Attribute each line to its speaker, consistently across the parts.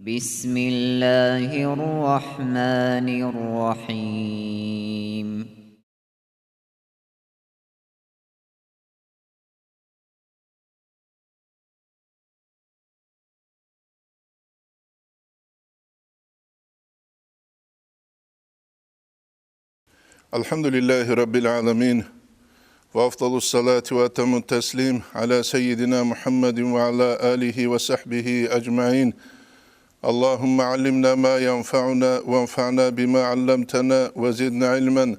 Speaker 1: بسم الله الرحمن الرحيم.
Speaker 2: Elhamdülillahi Rabbil alemin. Ve afdalus salatu ve temut teslim ala seyyidina Muhammedin ve ala alihi ve sahbihi ecma'in. Allahümme allimna ma yanfa'una ve enfa'na bima allamtana ve zidna ilmen.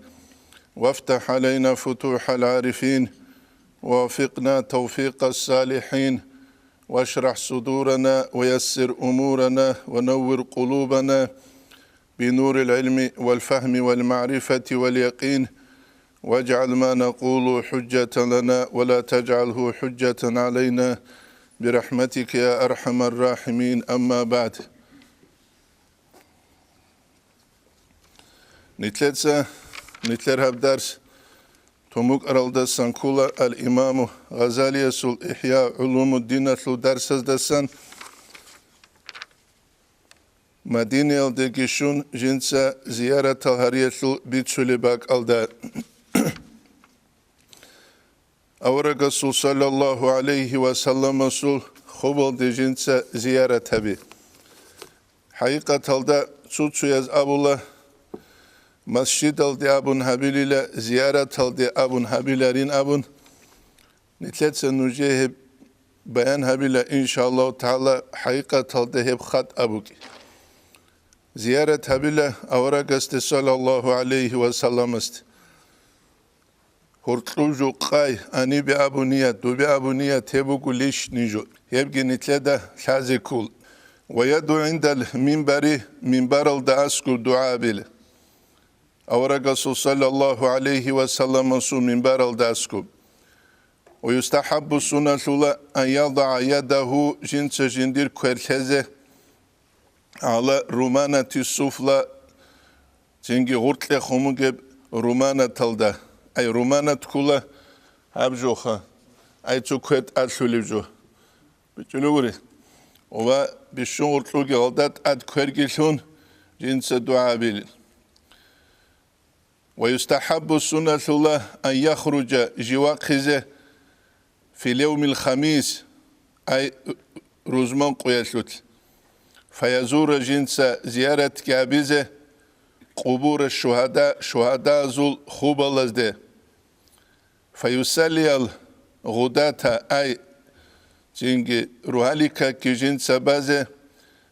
Speaker 2: Ve aftah aleyna futuhal arifin. Ve afiqna tevfiqas salihin. Ve eşrah sudurana ve yessir umurana ve nevvir kulubana. بنور العلم والفهم والمعرفة واليقين واجعل ما نقول حجة لنا ولا تجعله حجة علينا برحمتك يا أرحم الراحمين أما بعد. Nitler hab ders Tomuk aralda sankula el-imamu Gazaliyesul İhya Ulumuddin atlu dersaz desan Madiney'de şun jinsa ziyaret al-hariyetlu bitçülü bak alda. Avra Resul sallallahu aleyhi ve sellem Resul khubal jinsa ziyaret tabi. Hakikat alda çuçuyaz abullah Mescid aldı abun habil ile ziyaret aldı abun habilerin abun. Nitletse nuce hep beyan habile inşallah Teala hakikat aldı hep khat abuki. Ziyaret habile avra gaste sallallahu aleyhi ve sellem ist. Hortluju qay ani bi abuniyat du bi abuniyat hebu kulish nijo. Hebgi nitleda lazi kul. Ve yadu indel minbaral da asku dua bile. Avra Resul sallallahu aleyhi ve sellem su minbaral da asku. Ve yustahabbu sunatula an yada'a yadahu jinse jindir kwerkeze ala rumanati sufla çünkü gurtle xumu geb rumana talda ay rumanat kula habjoha ay çuket atsulivjo biçuluguri ova bişun gurtlu geldat ad kwergilun jinse dua bil ve yustahabbu sunnatullah an yakhruja jiwaqize fi yevmil khamis ay ruzman qoyaslut فيزور جنس زيارة كابيزة قبور الشهداء شهداء زول خوب الازده فيسلي الغداة أي جنجي روحاليكا كي جنس بازة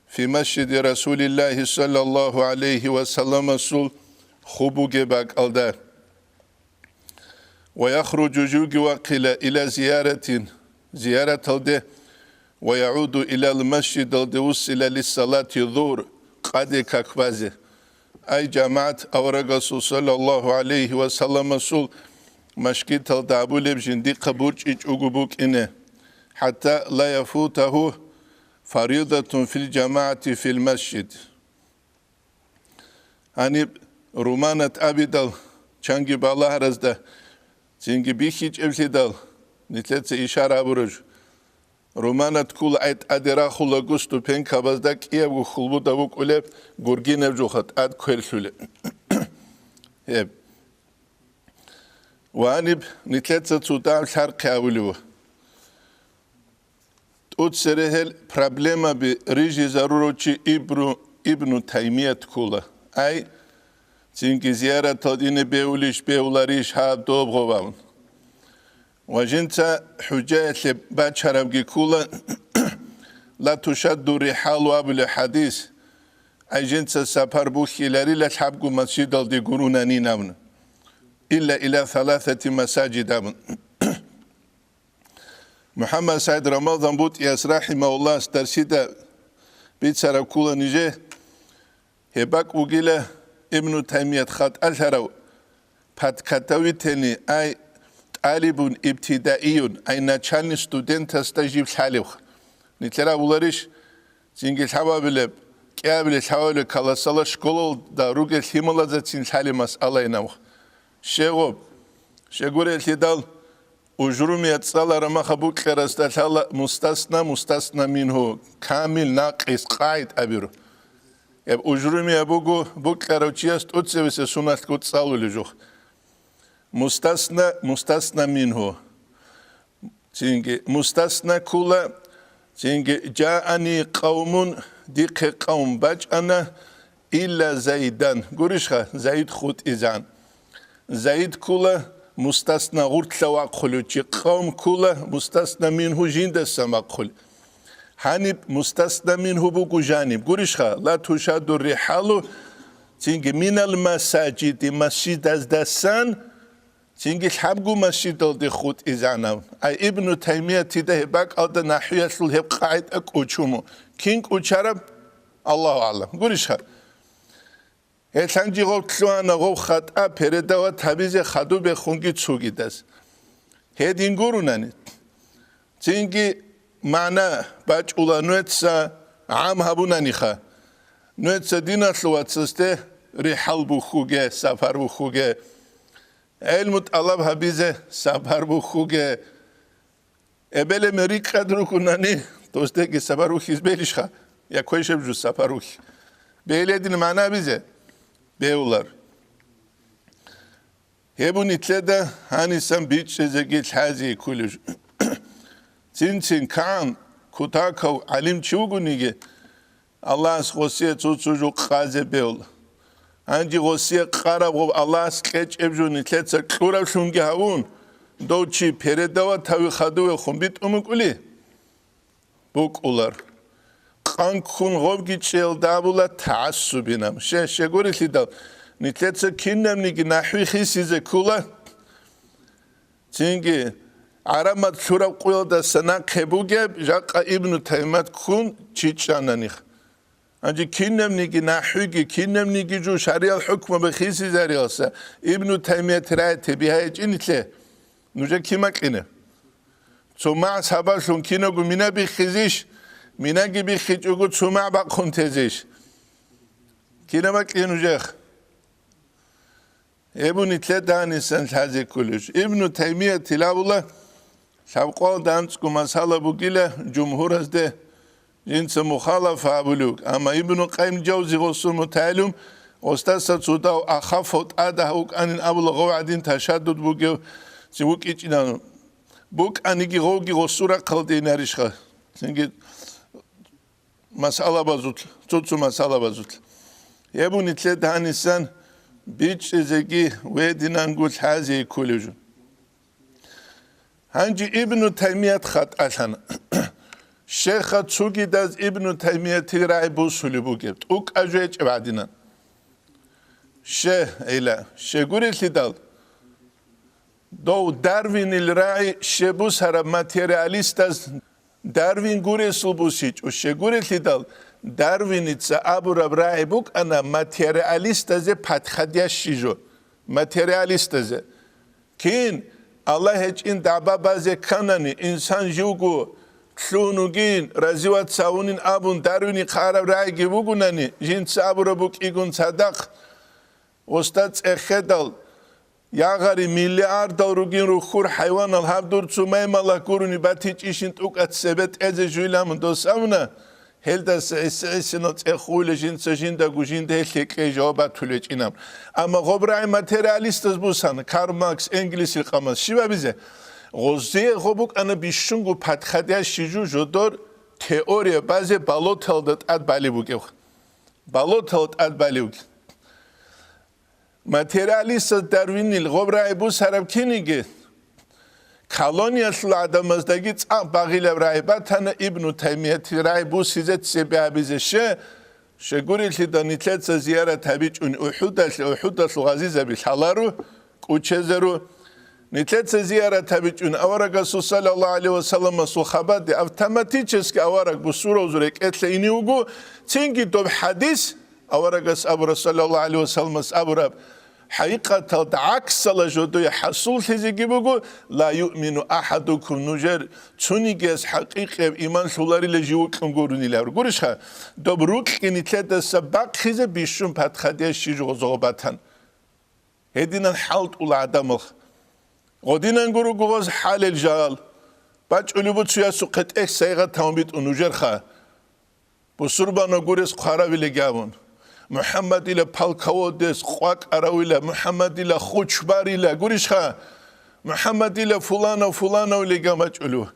Speaker 2: في مسجد رسول الله صلى الله عليه وسلم سول خوبو جباك الدار ويخرج جوجي وقيل إلى زيارة الده ويعود إلى المسجد الدوسل للصلاة الظهر قد ككبازه أي جماعة أورا رسول صلى الله عليه وسلم سول مشكيت الدعبول بجندي قبوج إجوبوك إنه حتى لا يفوته فريضة في الجماعة في المسجد hani rumanat abidal çangi ballah razda çünkü bir hiç evsidal nitletse işara buruj Romanat kul ait adera khula gustu pen kabazda kiyev khulbu davuk ule gurginev johat ad kwersule. Hep. Wanib nitletsa tutam şarq avulu. Ut serehel problema bi riji zarurochi ibnu Taymiyet kula. Ay çünkü ziyaret adine beuliş beulariş hab dobgovam. وجنتا حجاة باشرب جيكولا لا تشد رحال وابل الحديث أي جنتا سفر بوخيلاري لا تحبقوا مسجد دي قروناني نامن إلا إلى 3 مساجد نامن محمد سعيد رمضان بوت ياس رحمه الله استرسيدا بيت سرقولا نجي هباك وقيلة ابن تيمية خط ألهرو بات كتاوي تاني أي Alibun ibtidaiyun ay начальный студент стажив халих. Nitlera bularish çünkü sababile kâbile sababile kalasala şkola da rugel himalazatin halimas alaynav. Şegor elhidal უჟრუმია წალარა მახაბუ ყერას და თალა მუსტასნა მინჰუ კამილ ნაყის ყაით აბირო ებ უჟრუმია ბუ ყეროჩიას ტუცევისე სუნათ კუცალული ჯო მუსტასნა მინჰუ ძინგი მუსტასნა კულა ძინგი ჯაანი ყაუმუნ დიხე ყაუმ ბაჭანა ილა ზაიდან გურიშხა ზაიდ ხუტიზან ზაიდ კულა مستثنى غرت واقخلوچی قوم کوله مستثنى منه جندس مقخل هنب مستثنى منه بوگو جانب گوریشخا لا تشاد الرحال تینگ من المساجد مسجد از دستان تینگ حبگو مسجد دی خود ازانم ای ابن تیمیه تیده باک آد نحویت الهب قاعد اکوچومو کینگ اوچارب الله اعلم گوریشخا ეთანჯი ღოთლუანა ღოხატა ფერედავა თაბიზე ხადუ ბეხუნგი ცუგიდას ჰედინგურუნანი წინგი მანა ბაჭულა ნუეცა ამ ჰაბუნანიხა ნუეცა დინასლუაცსტე რიჰალბუ ხუგე საფარბუ ხუგე ელმუტ ალაბ ჰაბიზე საფარბუ ხუგე ებელე მერიკადრუკუნანი დოსტეკი საფარუხის ბელიშხა ია ქოიშებჯუ საფარუხი ბელედინ მანა ბიზე Beyler. Hebun itlede hanisan biçeze git hazi kuluj. Çin kan kutakav alim çugunige. Allah's gosiye çuçucu qaze beul. Anji gosiye qarab Allah's keç evjun itletsa qura şungi havun. Doçi peredava tavi khadu khumbit umukuli. Bukular. Qankun gobgichel dabula taassubinam shegurili da nitletsa kinnemnigi nahwi khisize kula tingi aramat surab qoyda sana qebuge jaqa ibn taymat kun chichananix anji kinnemnigi nahwigi kinnemnigi ju sharial hukma be khisize riasa ibn taymiyat ra'te bihayjinitle nuja kimaqine tsoma sabashun kinogu mina bi khizish mina gibi khichugu tsuma ba kontezish kina baklinujekh ebun itledanisan hazikulush ibn taymiyat tilabullah shabqal dansku masala bugile cumhurazde jins mukhalafa buluk ama ibn qayyim jawzi gosum ta'lum ostasa tsuda akhafot adahuk anin abul ghawadin tashaddud bugev sibuk ichinan buk anigi rogi gosura qaldinarishkha singi masala bazut tutsu masala bazut yebun itle danisan biç ezegi ve dinangul hazi kuluj hangi ibn taymiyat khat alhan şeyh tsugi daz ibn taymiyat ray bu sulubu gebt uk ajec badinan şeyh ila şegurili dal do darwin il ray şebus hara materialistas Darwin guresul busic o shegureli dal Darwinitsa aburab raibuk ana materialistaze patkhadiya shijo materialistaze kin Allah hecin dababaze kanani insan jugu tlunugin raziwat saunin abun Darwini qarab raigi bugunani jins aburabuk igun sadaq ostat ekhedal Yağari milyar davrugin ruhur hayvan al habdur tsumaymallah kuruni batiç işin tukat sebet eze jülamın dosamına heldas esinot ekhule jinsa jinda gujinde helke jawab tüleç inam ama gobray materialistas bu san Karl Marx İngilizce qamas şiva bize goze gobuk ana bishungu patkhadiya shiju jodor teoriya baze baloteldat ad balibugev baloteldat ad balibug Materialist Darwinil gobray bu sarab kinigi koloniyaslı adamızdaki bağıyla rahibatan İbn Taymiyat ray bu sizet sebebize şegurili danitletsa ziyaret tabiçun uhudaslu gazize bil halaru uçezeru nitletsa ziyaret tabiçun avaraga sallallahu aleyhi ve sellem sahabat de avtomatiçeski avarak bu sura uzurek etle iniugu çünkü dob hadis avaragas abra sallallahu aleyhi ve sellem abrab حقيقة عكس لجودو يحصل تزيجي بقول لا يؤمن أحدكم نجر تونيجس حقيقة إيمان سولاري لجيوك نقولني لا رجورشها دبروك إن تلات السباق خزة بيشون بات خديش شيء غزوباتن هدينا الحالت ولا عدمه غدينا نقولوا جوز حال الجال باجولي بتشيا سقط إكس سيغة تامبيت ونجرخا بسربنا جورس خرابي لجابون محمد إلى بالكودس قاك أراويلا محمد إلى خوشباري لا جورشخا محمد إلى فلان وفلان ولجامج ألو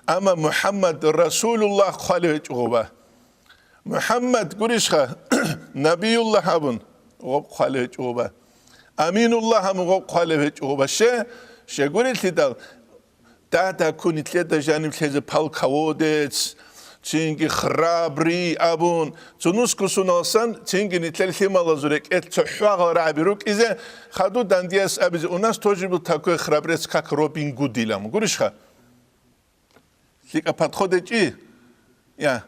Speaker 2: أما محمد رسول الله خالد جوبا محمد جورشخا نبي الله هبون غب خالد جوبا أمين الله هم غب خالد جوبا شيء قولت لي تا كوني تلتا جانب تلتا بالكودس تينجي خرابري أبون تنوسكو سنوسان تينجي نتلال ثمال زورك تحواغ رعبيروك إذا خدو داندياس أبز وناس توجب تاكو خرابريس كاك روبين قديلام قولش خا ليك أباد خودت إيه يا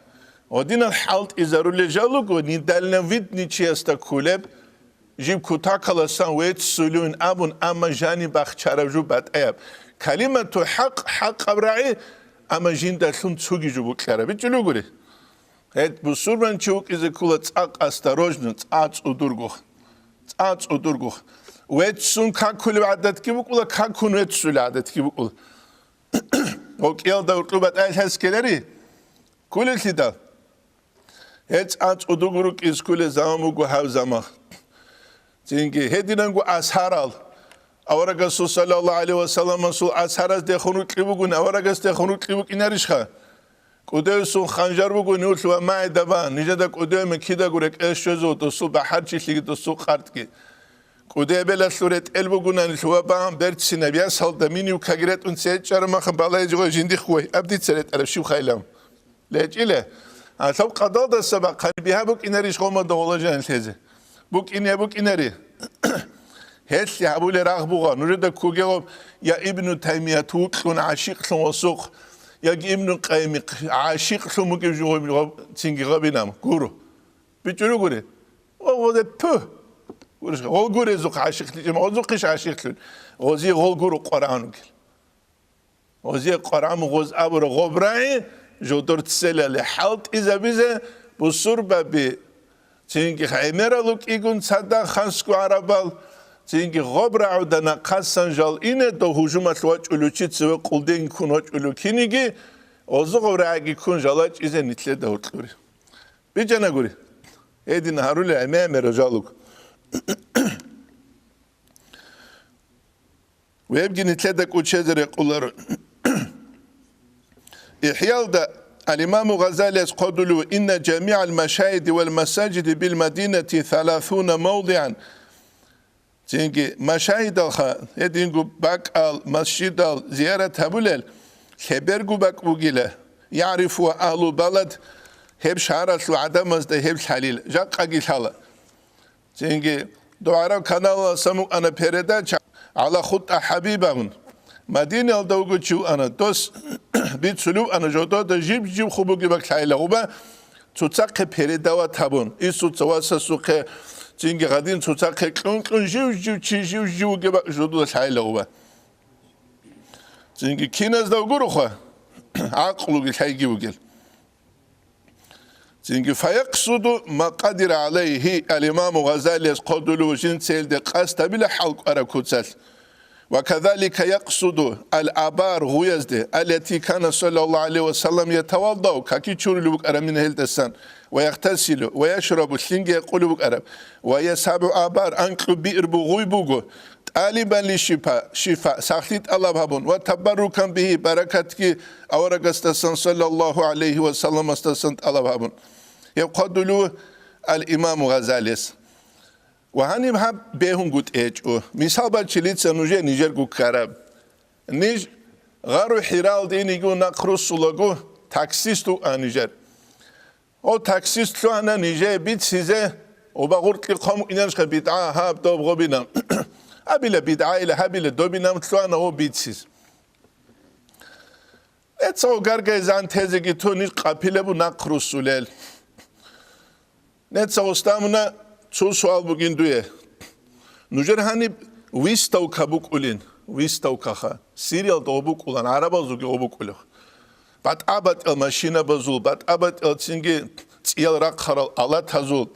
Speaker 2: ودينا الحالت إذا رولي جالوك وندالنا فيد نيشي استكولب جيب كتاكالا سانويت سولون أبون أما جاني باخشارجو بات أياب كلمة حق أبرعي أما جين دلون تسوقي جبوا كلارا بيجلو قولي هيد بسوربان تشوك إذا كولا تساق أستروجن تساق أدورغوخ ويتسون كاكولي عدد كيبوك ولا كاكون ويتسولي عدد كيبوك وكيال دا ورقوبات آيل هسكيلاري كولي الكدا هيد تساق أدورغوك إز كولي زاموغو هاو زامغ تينجي هيدي نانغو أسهارال أورغاس صلى الله عليه وسلم سو أسهرز دخونو كليبوغون أورغاس دخونو كليبوك إناريشخا كوديو سو خنجر بوغون يوتلو معي دبان نجدا كوديو مكيدا غورك إشوزو تسو بحر چيشليگي تسو خارتكي كوديو بلا سورت إلبوغون أنشوا بام برتسي نبيا سال دمينيو كاغرت ونسيت شارمخن بالا يجغو جندي خوي أبدي تسرت أرف شو خايلام ليج إله أصاب قضاء دا سبا قلبيها بوك إناريش غوما دولا جان تيزي بوك إناري هيس يا أبو لرغبوغا نريد كوجيو يا ابن تيمية توكلون عاشق سوسوق يا ابن قيم عاشق سو ممكن جو تينجي غبينام غورو بيجرو غوري او ده بو غول غوري زوق عاشق ما زوقش عاشق غوزي غول غورو قران غوزي قران غوز ابو غبراي جو دورت سلا لحالت اذا بيزه بصربه بي تينجي خيمرالوك يكون صدا خانسكو عربال تينجي غبرة عودنا قاسن جال إنه دو هجومات لواج ألوچيت سوى قلدين كونوج ألوكينيجي أوزو غبرة عاقي كون جالاج إذا نتلي دهوت لوري بيجانا قولي هيدي نهارو لعمام رجالوك ويبقي نتلي دا قول شازر يقول إحيال دا الإمام غزالي قدلو إن جميع المشاهد والمساجد بالمدينة 30 موضعا تيجي مشاهد الخا يدينجو باك المسجد زيارة تبولل خبرجو باك بوجيله يعرفوا أهل البلد هب شعرت وعدم مزده هب حليل جاك أجي حلا تيجي دوارا كنال سمو أنا بريدا على خط حبيبهم مدينة الدوغو شو أنا دوس بيت سلو أنا جودا جيب خوبوجي باك حليل غوبا تتسق بريدا وتبون إيسو تواسا سوق تينجي غادين تتسق كلون جيو جبا جودو الحيلة غوبا تينجي كيناز داو غروخا عقلو الحيجي وقل تينجي فيقصد ما قدر عليه الإمام غزالي قدلو جنسيل دي قاستا بلا حلق أراكوتسال وكذلك يقصد الآبار غيزده التي كان صلى الله عليه وسلم يتوضأ كاكي تشور لبك أرى من هلتسان ويغتسل ويشرب الشنجي يقول بك أرى ويسحب آبار أنكر بئر بغوي بغو طالبا للشفاء ساخليت الله بابون وتبركا به بركتك أورق استسان صلى الله عليه وسلم استسان الله بابون يقول الإمام غزالي وهاني بحب بيهم قد ايجو مثال بالشليت سنوجه نيجر قو كارب نيج غارو حرال دي نيجو نقرص سلقو تاكسيستو آنيجر او تاكسيستو آنا نيجه بيت سيزه وبغورت لقامو إنانشخ بدعا هاب دوب غبينام أبيل بدعا إلى هابيل دوبينام تلو آنا هو بيت سيز نتساو غارغي زان تيزيكي تو نيج قابيلبو نقرص سلال نتساو استامنا شو سؤال بقين دويه نجر هني ويستو كابوك أولين ويستو كخا سيريال دوبوك أولان عربا زوجي أبوك أوله بعد أبد الماشينة بزول بعد أبد التنجي تيال رقرال الله تزول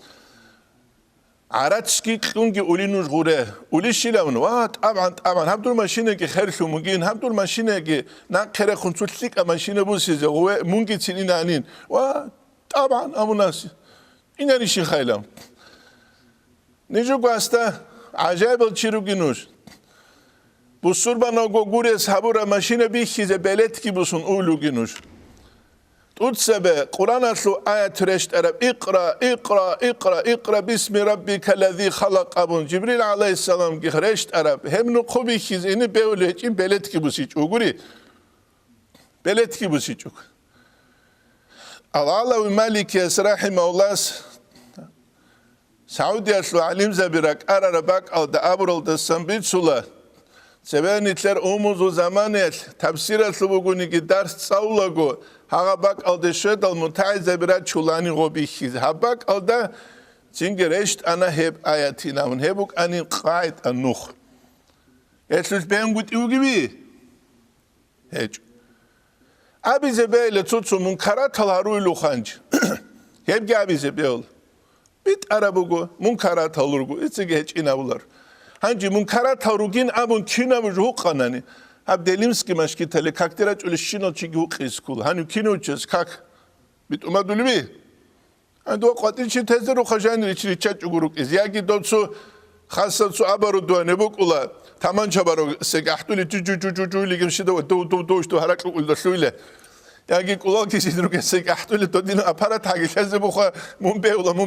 Speaker 2: عراتشكي كلونجي أولينوش غورة أولي شيلامن طبعا هبدول ماشينة كي خيرشو مجين هبدول ماشينة كي ناقرة خنصوتليك ماشينة بوسيزة هو مونجي تسينين عنين طبعا أبو ناس إنا نشي خيلام نيجو قاستا عجائب الشيروغينوش بوسور باناغو غورة سابورا ماشينة بيخيزة بلتكي بوسون أولوغينوش تسبة قرآن أصله آية رشت أرب اقرأ باسم ربك الذي خلق أبون جبريل عليه السلام كي رشت أرب هم نقوبي خيز إني بيولهج إن بلد كي بسيج أقولي بلد كي بسيج الله ومالك يسرح مولاس سعودي أصله علم زبيرك أرى ربك أو دأبرل دسنبيت سولا سبانيتler umuz zamaniyet tafsir slubuguni ki ders saulago habak alde şödal mutaize birat çulani gobihiz habak alda cingereşt ana hep ayatina und hebuk ani qait anuh etlus ben gut ugibi hiç abize böyle tutsumun karataları luhanç hep gabize beol bit arabugo mun karatalurgu içi geç inabular Hangi munkara tarugin abun kina vujuh kanani. Hab delimski maşki tele kakterat öyle şino çigi hukis kul. Hani kino uçuz kak. Bit umadulu bi. Hani do qatin çi tezder o xajan içri çat uguruk iz. Yagi dotsu khasat su abaru do ne bukula. Taman çabaro segahtuli cu ligim şide do işte harak ulda şöyle. Yagi kulak kişidir segahtuli do din aparat hagişeze bu mun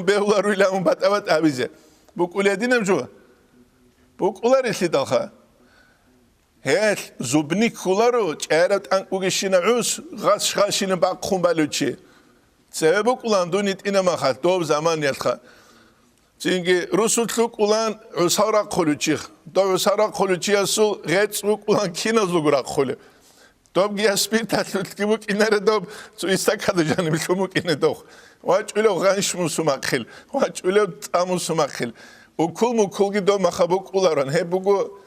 Speaker 2: beula ruyla mun batavat abize. Bu kuledinem jo. Buklar eslidalha. Her zubnik kularo çerat an ugişine us gaşgaşine bakkum baluçi. Sebep ulan dunit inamahat dob zaman yatha. Çünkü rusutluk ulan usara koluçi. Do usara koluçi asu retsuk ulan kinazugura kolu. Dob giyaspir tatlut kibuk inere dob su istakadu canım şumuk ine doh. Vaç öyle ganş musumakhil. Vaç öyle tamusumakhil. Ukul gido makhabuk ularan he bugu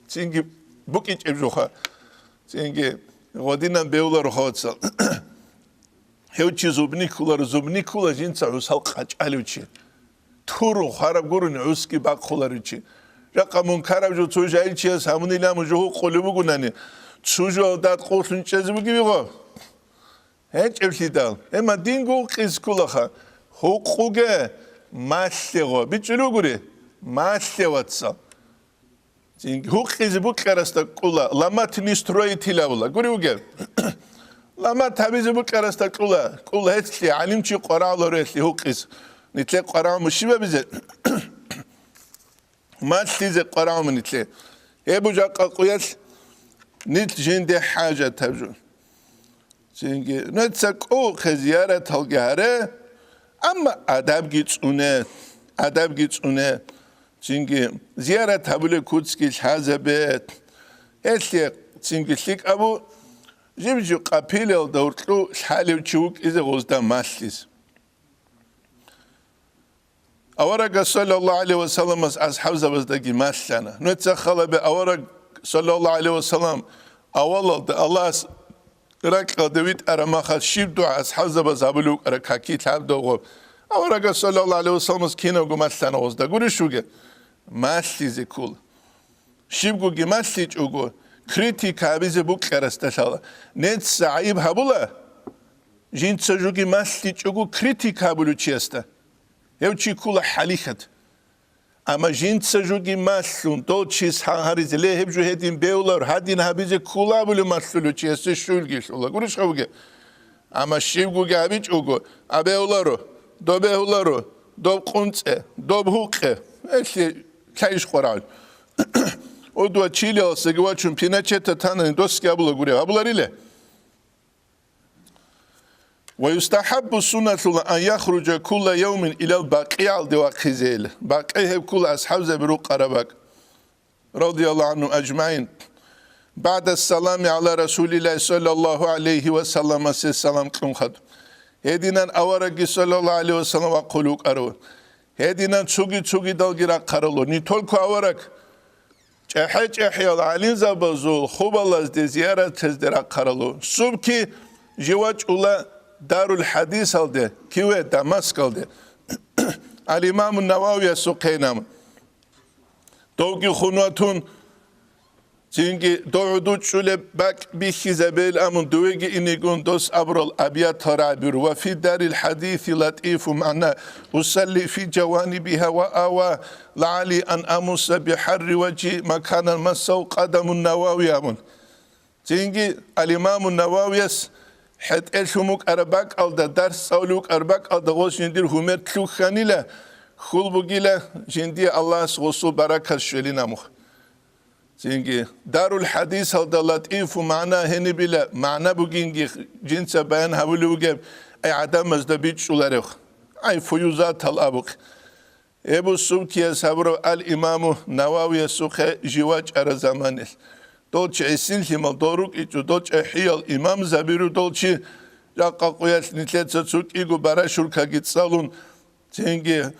Speaker 2: çünkü buk iç evjoha çünkü godinan beular hotsal he uçi zubnik ular jinsa usal qaç aluçi turu harab gurun uski bakhular uçi raqamun karabjo tujayil çi samunilam juhu qulubu gunani tsujo dat qosun çezibu gibi go hiç evsidal ema dingo qiskulaha huquge maslego biçuluguri Maslevаться. Huqizi bu karasta kula. Lama tinistroyi tilavula. Guri uge. Lama tabizi bu karasta kula. Kula etli. Alimçi qara'ları etli huqiz. Nitle qara'mışı ve bize. Maslize qara'mı nitle. Ebu cakka kuyas. Nit jinde haca tavcu. Çünkü netsak o ziyaret halgahare. Ama adab gitsune. Çünkü ziyaret habule kutski hazabet. Esli çünkü lik abu jibju kapile dağıtlı halev çubuk ize gozda maslis. Avara sallallahu aleyhi ve sellem ashabızdaki maslana. Netse khalabe avara sallallahu aleyhi ve sellem avaldı Allah Irak David aramaha şibdu ashabız habulu rakaki tabdo. Avara sallallahu aleyhi ve sellem kino gumaslana gozda guruşuge. Maslize kul. Şibgu gimasliç ugu. Kritika bize bu karastasala. Net sahip habula. Jinsa jugi masliç ugu kritika bulu çesta. Evçi kula halihat. Ama jinsa jugi maslun do çiz harizle hep ju hedin beular hadin habize kula bulu maslulu çesta şulgiş ola. Guruş kavuge. Ama şibgu gabiç ugu. Abeularu. Dobeularu. Dob kunce. Dob hukke. Eşli kayış qoral. O dua Çile olsa güvaçun pinaçeta tanın doski abula gure. Abular ile. Ve yustahabbu sunnetul an yahruca kulla yevmin ilal baqi'al devakizel. Baqi hep kul ashab zebiru qarabak. Radiyallahu anhu ecmain. Ba'da salami ala Resulillah sallallahu aleyhi ve sellem selam kımkhad. Hedinen avaraki sallallahu aleyhi ve sellem ve kuluk arı. Hedinen çugi dalgira karılı. Nitolku avarak. Çehe alin zabazul xubalaz de ziyaret tezdera karılı. Subki jivaç ula darul hadis aldı. Kive Damask aldı. الإمام النووي سقينام دوغي خنواتون Çünkü doğdu şöyle bak bir hizabel amun duigi inigun dos abrol abiyat tarabir ve fi daril hadithi latifu ma'na usalli fi cevanibiha ve ava la'ali an amusa bi harri veci makanan masav qadamun navawi amun. Çünkü al-İmam Navawiyas het elşumuk arbak alda ders savluk arbak alda gos jindir humer tlukhanila khulbugila jindi Allah sosu barakas şölinamuh. Çünkü darul hadis alda latifu ma'na heni bile ma'na bugingi cinse bayan havluge ay adamızda biçularıq. Ay fuyuzat al-abuk. Ebu Subkiye sabro al-İmamu Navawiye suhe jivac ara zamanil. Dolce esin himal doruk içu dolce hiyal imam zabiru dolce Raqqa qoyas nitletsa tsuk igu barashurka gitsalun çünkü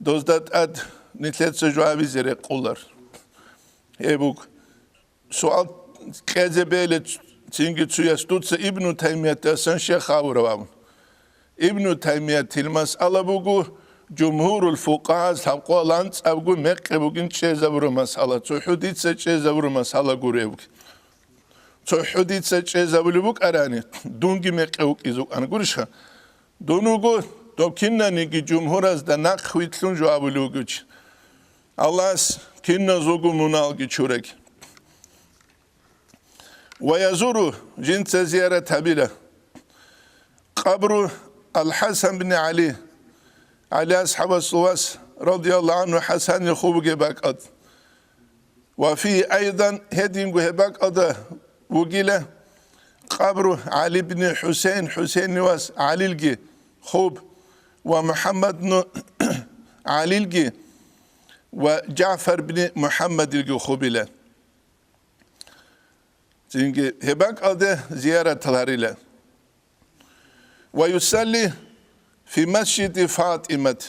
Speaker 2: dozdat ad nitletsa juavi zere qullar. Ebuk sual kazebele çünkü tsuya stutsa İbn Teymiyye'de sen şeyh avravam. İbn Teymiyye tilmas alabugu Cumhurul fuqaha sabqolan abgu meqqe bugün çezavru masala tsuhuditsa çezavru masala gurevuk. Tsuhuditsa çezavlu buk arani dungi meqqe uk izuk an gurişha. Donugu dokinnani ki cumhuraz da naqhitlun javulu güç. Allah kinna zogu munal ki çurek. Ve yazuru cinse ziyaret habile. Kabru Al-Hasan bin Ali على أصحاب الصواس رضي الله عنه حسن يخوب باقد وفي أيضا هدين باقد وقيله قبر علي بن حسين نواس علي الجي خوب ومحمد علي الجي وجعفر بن محمد الجي خوب له çünkü باقد زيارة تلاريله ويصلي في مسجد فاطمة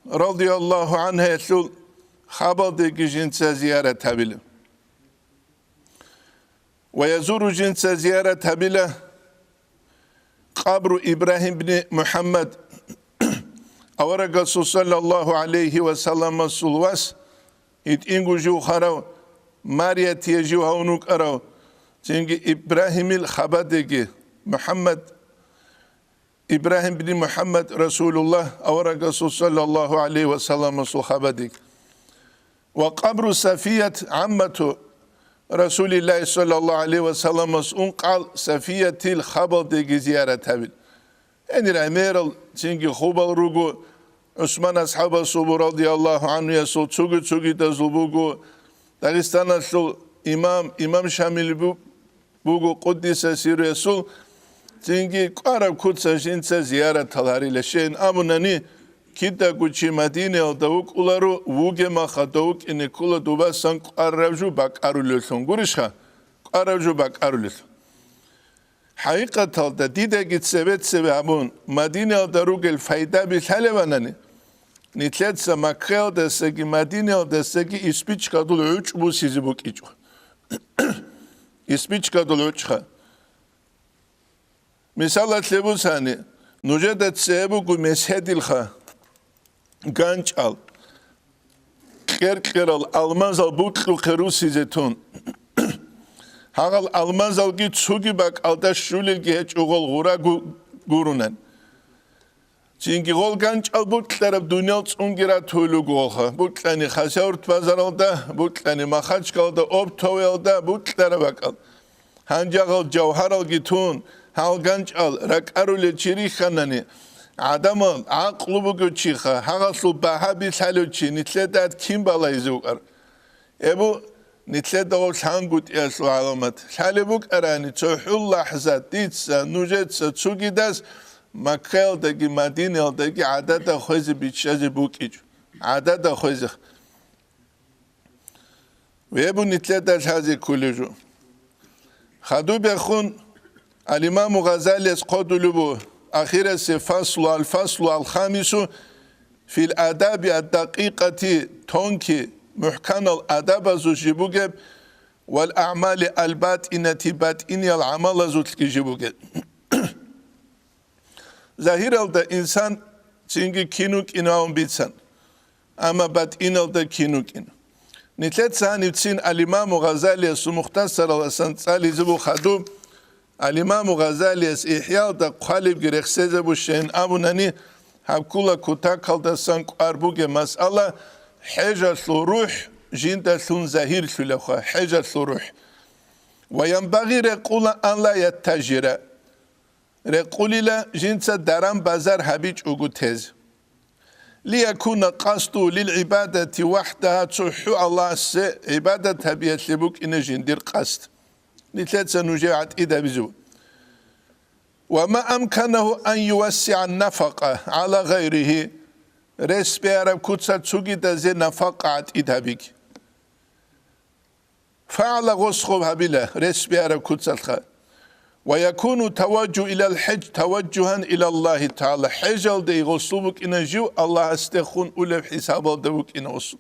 Speaker 2: رضي الله عنها يقول خبض جنس زيارة هبلة ويزور جنس زيارة هبلة قبر إبراهيم بن محمد أورق صلى الله عليه وسلم السلواس يتنقو جو خراو ماريا تيجو هونوك أراو çünkü İbrahim'il habadegi Muhammed İbrahim bin Muhammed Resulullah ve Resul sallallahu aleyhi ve sellem sahabedik. Ve kabru Safiyet ammetu Resulullah sallallahu aleyhi ve sellem unqal Safiyetil habadegi ziyaret habil. Enir emeral çünkü hubal rugu Osman ashaba subu radiyallahu anhu yasul çugi da zulbugu Dağistan'a sul İmam Şamil bugu Kuddise sir Resul çünkü Arap kutsa jinse ziyaret talariyle şeyin amunani kita guçi Medine aldavuk ularu vuge mahadavuk ini kula dubasan Arapju bak arululsun gurişha Arapju bak arululsun. Hakikat alda dide git seve amun Medine aldarugel fayda bil halevanani nitletse Makke aldasaki Medine aldasaki ispiç kadul üç bu sizi buk içu. İspiç kadul üçha. Mesela tlebus hani nucedet sebebu ku meshedilha ganç al kerker al almaz al butlu kerusi zetun hagal almaz al git sugi bak alda şulil geç oğul gura gurunen çünkü gol ganç al butlara dünyal ungira tulu goha butlani khasavrt pazaralda butlani mahaç kalda op toyalda butlara bakal hancagal cevher al gitun hal ganç al rakarule çirikhanani adam al aklı bu göçiha hagaslu bahabi saluçi nitledat kim balayızukar ebu nitledat ol sangut yasu alamat salibuk arani çoğul lahzat ditsa nujetsa çugidas Makke'deki Medine'deki adada khozi biçazi bukic adada khozi ve bu nitledat hazi kulucu خدو بخون الإمام غزالي قدلوا أخيرا الفصل الخامس في الآداب الدقيقة تونكي محكم الآداب زوجبوجب والأعمال الباطنة باطنية العمل زوجبوجب Zahiralda insan çünkü kinuk inaun bitsan. Ama bat inalda kinuk in. Nitlet sahanivtsin al-İmam-u Gazali'ye muhtasar alasan tsalizi bu khadum al-İmam-u Gazali'ye ihyalda qalib gerekseze bu şeyin abunani habkula kuta kaldasan arbuge masala hecatlu ruh jindatlun zahir sülekha hecatlu ruh ve yanbaghi requla an la yettajire requlila jinsa daram bazar habic ugu tez liyakuna qasdu lil ibadeti vahdaha tsuhu Allah se ibadet habiyetli buk ine jindir qast nitletsa nujeat ida bizu وما أمكنه أن يوسع النفقة على غيره رسبيارب كتسا تسوغيدا زي نفقات إدهبك فعل غسخب هبلا رسبيارب كتسا ويكون توجه إلى الحج توجها إلى الله تعالى حجل دي غسوبك إنجو الله استخون أولى حساب دوك إنغسو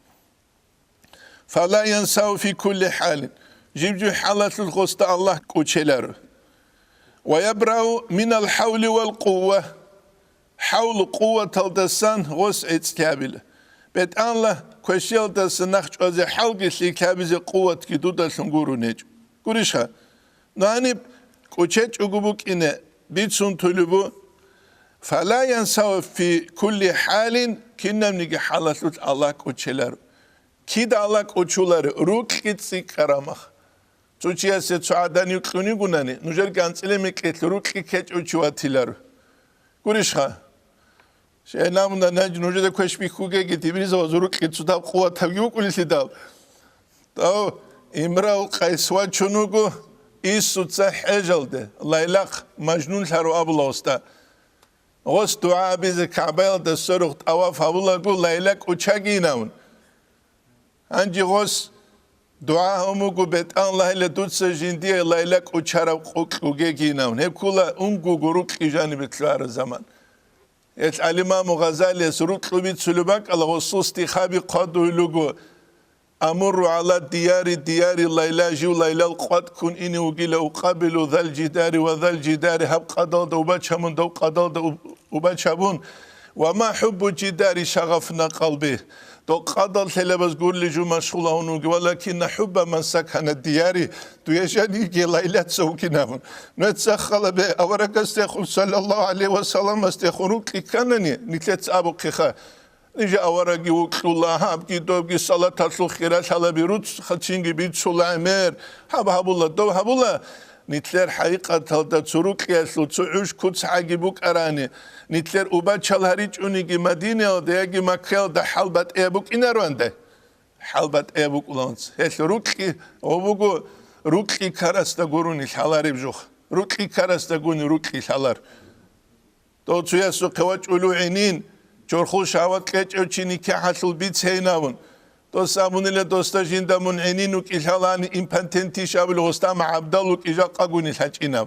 Speaker 2: فلا ينسوا في كل حال جيبجو حالة الغسط الله كوشيلر ويبرأ من الحول والقوة حول قوة تلدسان غس اتكابل بيت الله كوشيل دسن نخش أزي حلقي سيكابز قوة كدودة سنقورو نيجو قريشها نانيب كوشيج أقبوك إنه بيتسون تلبو فلا ينسوا في كل حال كنم نيجي حالة الله كوشيلر كيد الله كوشولر روك كتسي كرامخ Çuçiya se çuadan yukluni gunani. Nujer gansile mekletli rukli keç uçuatilar. Gurişha. Şey namında nanci nujer de koşbi kuge gitti. Biriz o rukli çudav kuva tabi yok ulisi dav. Dav imrav kaysva çunugu is sutsa hejalde. Laylak majnun saru abula usta. Gos dua bize Kabe'l de soruht avaf abula gu laylak uçak inavun. Anci gos dua homugu bet Allah ile tutsa jindiye laylak uçara kuge ginavun. Hep kula ungu guruk ijani bitlar zaman. Et al-İmam-u Gazali'ye suruklu bit sülübak ala husus tihabi qadulugu amurru ala diyari layla jiv laylal qad kun ini ugile uqabilu zal cidari hab qadalda ubaçamun da qadalda ubaçabun ve ma hubbu cidari şagafna kalbi. تو قادل تلبس قول لي جو مشغول هونوك ولكن حب من سكن الديار تويشاني كي ليلات سوكناهم نتسخل به أورك استخون صلى الله عليه وسلم استخونوك كانني نتلت أبو قخا نجا أورك يوكل الله هابكي دوبكي صلاة الخيرات على بيروت خاتشينجي بيت سلامير هاب الله دو هاب الله نتلر حقيقة تلتا تسروك يسلو تسعوش كتس عاقبوك أراني نتلر أوباتشال هاريج أونيجي مدينة ودياجي مكيل دا حلبات إيبوك إناروانده حلبات إيبوك أولانس هيس روكي وبوكو روكي كارستا قروني الحلاري بجوخ روكي كارستا قروني روكي الحلار تو تسويسو قواج أولو عينين جورخو شاوات كيج أوچيني كحاسل بيت سيناون دوستامون ile dosta jindamun eninuk ilhalani impantenti şabil hostam abdaluk ija qaguni hacinav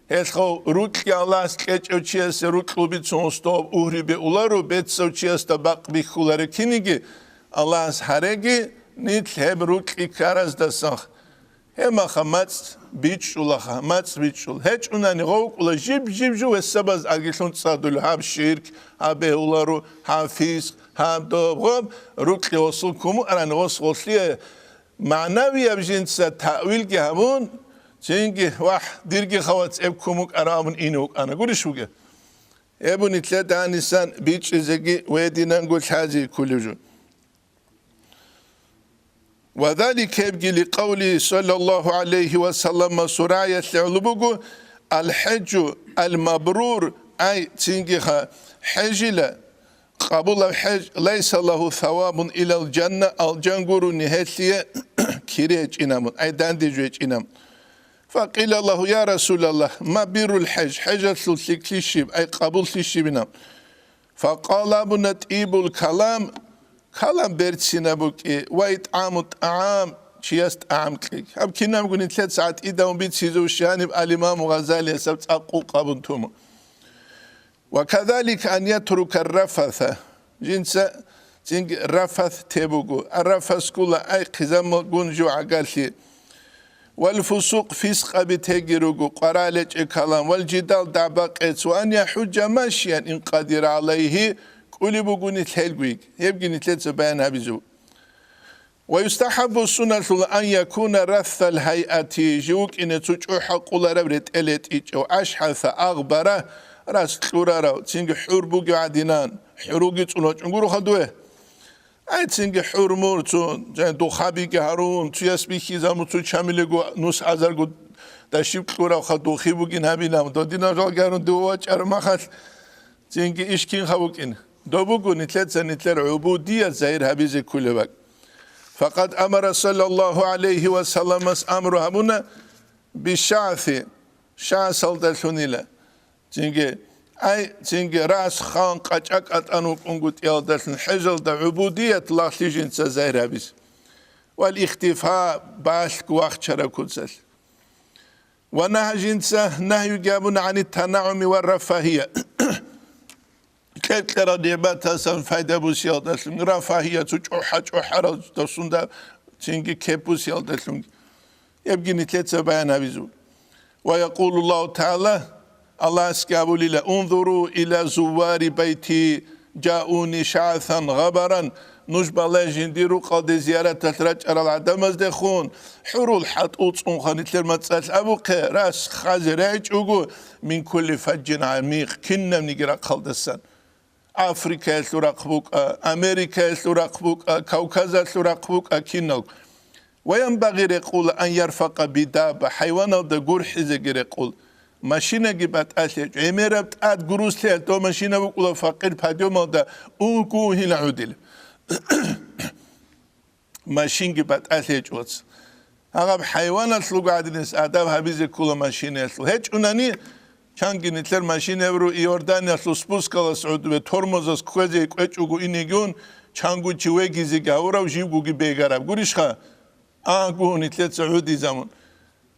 Speaker 2: esxo rukya Allah skeç öçiyes ruklubit sonstov uhribe ularu betsoçiyes tabaq bixuları kinigi Allah haregi nit heb rukli karaz da sah hema khamats bichulaha mats bichul heç unani gok ula jib ju sabaz algishun tsadul hab shirk habe ularu hafiz هاب دوغم روكي وصلكم أنا وصلي معنوي بجنس تأويل جهمون چنگی وح دیرگی خوات ابکموک ارامون اینوک أنا قولي شوگه ابوني ثلاثة نسان بيتش زجي ويدينا نقول حاجة كل جو وذلك يبقي لقوله صلى الله عليه وسلم سراية العلبوغو الحج المبرور أي تنجيها حجلة قبول الحج ليس له ثواب إلى الجنة الجنغور نهتية كيريج إنام أي دانديجويج إنام فقيل له يا رسول الله ما بير الحج حجة سلسكليشيب أي قبول سيشيبنا فقال ابن تئيب الكلام كلام بيرتسينا بوكي ويطعام الطعام شيست عامكي هب كنا نقول 3 ساعات إذا وبيت سيزو الشانب الإمام غزالي سبت أقوق أبنتم وكذلك أن يترك الرفث جنس رفث تبوغو الرفث كل أي قزم جون جو عقالي والفسوق فسق بتجرو قرالج كلام والجدال دعبقت وأن يحج ماشيا إن قدر عليه كل بقول تلقيك يبقى نتلت بيان هبزو ويستحب السنة أن يكون رث الهيئة جوك إن تجوح قول ربرت إلت إيش وأشحث أغبره راس كلورا تينج حربوك عدنان حروقي تونج نقولوا خدوه أي تينج حرمور تون جان دو خابي كهارون تياس بيخي زامو تو شاملگو نوس ازرگو داشيب كلورا خدو خيبوك نبينام دو دينا جالگرون دو واج ارمخل تينج إشكين خبوكين دوبوكو نتلت عبودية زهير هبيز كل فقد أمر صلى الله عليه وسلم أمر همونا بالشعث شعث الدلثونيلا تينجي أي تينجي راس خان قاچاك أتانوك أنقود يالدلثن حجل دا عبودية الله تيجين تزاير هبيز والاختفاء باشك وقت شركوتسل ونهجين نهي جابون عن التنعم والرفاهية كيف ترى نعمتها سن فايدة بوسيال دلثن رفاهية تجوحة رسون دا تينجي كيف بوسيال دلثن يبقى نتلت بيان هبيزو ويقول الله تعالى الله اسكابوا لله انظروا إلى زوار بيتي جاءوني شعثا غبرا نجب الله جنديرو قد زيارة تترج على العدم ازدخون حرول حط اوتصون خانتلر متسال أبوك راس خازراج اوغو من كل فج عميق كنا نقرأ قلد السن أفريقيا يسلرقبوك أمريكا يسلرقبوك كوكاز يسلرقبوك كنوك وينبغي يقول أن يرفق بدابة حيوانا دا قرح زي يقول ماشينه جبت أشياء عمره بتأد جروس له تو ماشينه بقول فقير بديو ماذا أوكو هنا عدل ماشين جبت أشياء جوز هذا حيوان أسلوب عادنس آدم هبيز كل ماشينه أسلوب هيج أناني كان جنتلر ماشينه برو يوردان أسلوب سبوس كلا سعود بترمز أس كوزي كويت أوكو إنيجون كان جو جوه جزء جاورا وجيب جو بيجارب قريش خا جو نتلر سعودي زمان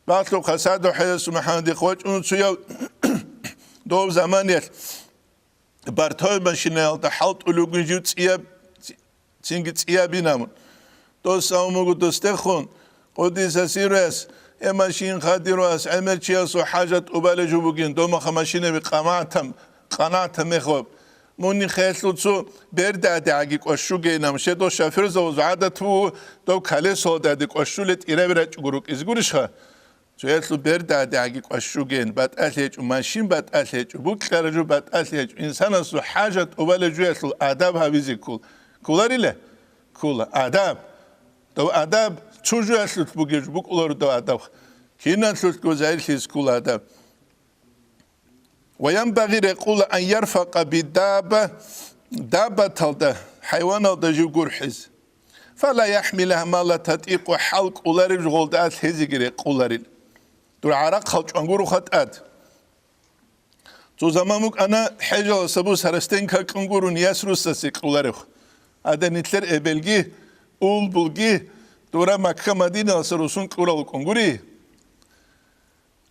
Speaker 2: بعثوا قصاد وحيس محمد خوج اون سويا دو زمانيت بارتوي ماشينال دا حالت اولوگن جوت سيا تينگ سيا بينام دو سامو دوستخون قدي سيرس ا ماشين خاديروس امرچياس وحاجت وبال جوبوگين دو ما ماشينه بقاماتم قناتم مخوب موني خيسلوتسو برداد اگي قشوگينام شدو شافر زوز عادتو دو كاليسو دادي قشولت ايربرچ گروك ازگوريشخا جوهلو برداد اگه قشوگین بات أثيج وماشين بات أثيج وبكرجو بات أثيج إنسان سو حاجة وبلا جوهلو آداب هاويزي كولاري له كولا آداب دو آداب شو جوهلو تبوجيج بكولار دو آداب كينا سوت كوزاير شيز كول آداب وينبغي يقول أن يرفق بالدابة دابة تلده حيوان الدجو قرحز فلا يحملها ما لا تطيق حلق أولاري جغولدات هزيجري قولاري دور عراق خلق انگورو خطأت تو زمانموك أنا حاجة سبوس هرستين كاك انگورو نياس روسا سيقولاريخ هذا نتلر إبلغي أول بلغي دورا مكة مدينة سروسون كورالوك انگوري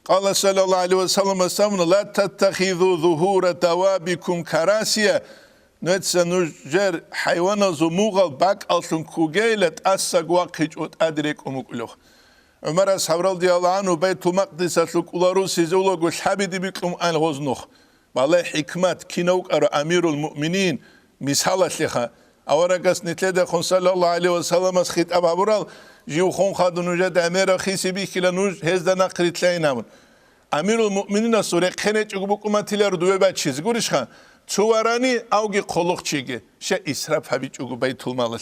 Speaker 2: قال صلى الله عليه وسلم لا تتخذوا ظهور دوابكم كراسية نتسا نجر حيوانا زموغل باك ألسن كوغيلت أساق واقج أدريك أموكلوخ عمر أصحاب رضي الله عنه بيت المقدس أسلوك أولارو سيزولوك والحبيد بكم أن غزنوخ بالله حكمات كينوك أرى أمير المؤمنين مثالة لها أورقس نتلد خون صلى الله عليه وسلم أسخيط أبا برال جيو خون خادو نجد أمير خيسي بيكي لنوج هزدا نقريت لينامون أمير المؤمنين سوريق خينيج أقبوكما تلير دوه باید چیز گوریش خان چوارانی اوگی قلوق چیگه شه إسراف هبیچ أقو بيت المال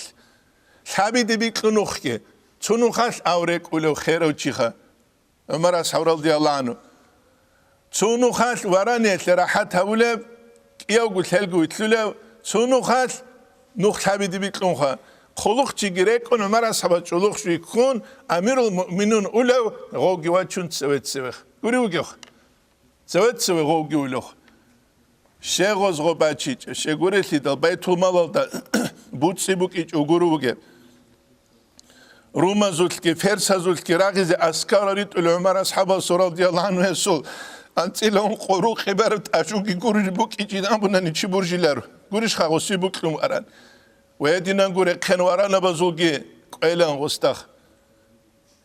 Speaker 2: حبيد بكنوخ که تونوخاش أوريك ولو خير أو چيخا عمر أصحاب رضي الله عنه تونوخاش وراني راحت هولا يوغو تلقو يتلولا تونوخاش نوخ حبيد بكنوخا قلوق چيگريك ون عمر أصحاب چلوخ شويكون أمير المؤمنون أولو غوغي واتشون تسويت سويخ قولي وگيوخ تسويت سوي غوغي ولوخ شغوز غوباتشيچ شغوريتي دل بيت المال دا بوتسي بوكيچ وگورو وگي روما زولكي فرسا زولكي راغز أسكاريت العمر أصحاب رضي الله عنه يسول أنت لهم قروق خبرت أشوكي قرج بوكي جدان بنا نيشي برجلر قرش خاوسي بوكلم أران ويدينا قرق خنواران بزوكي قيلان غستخ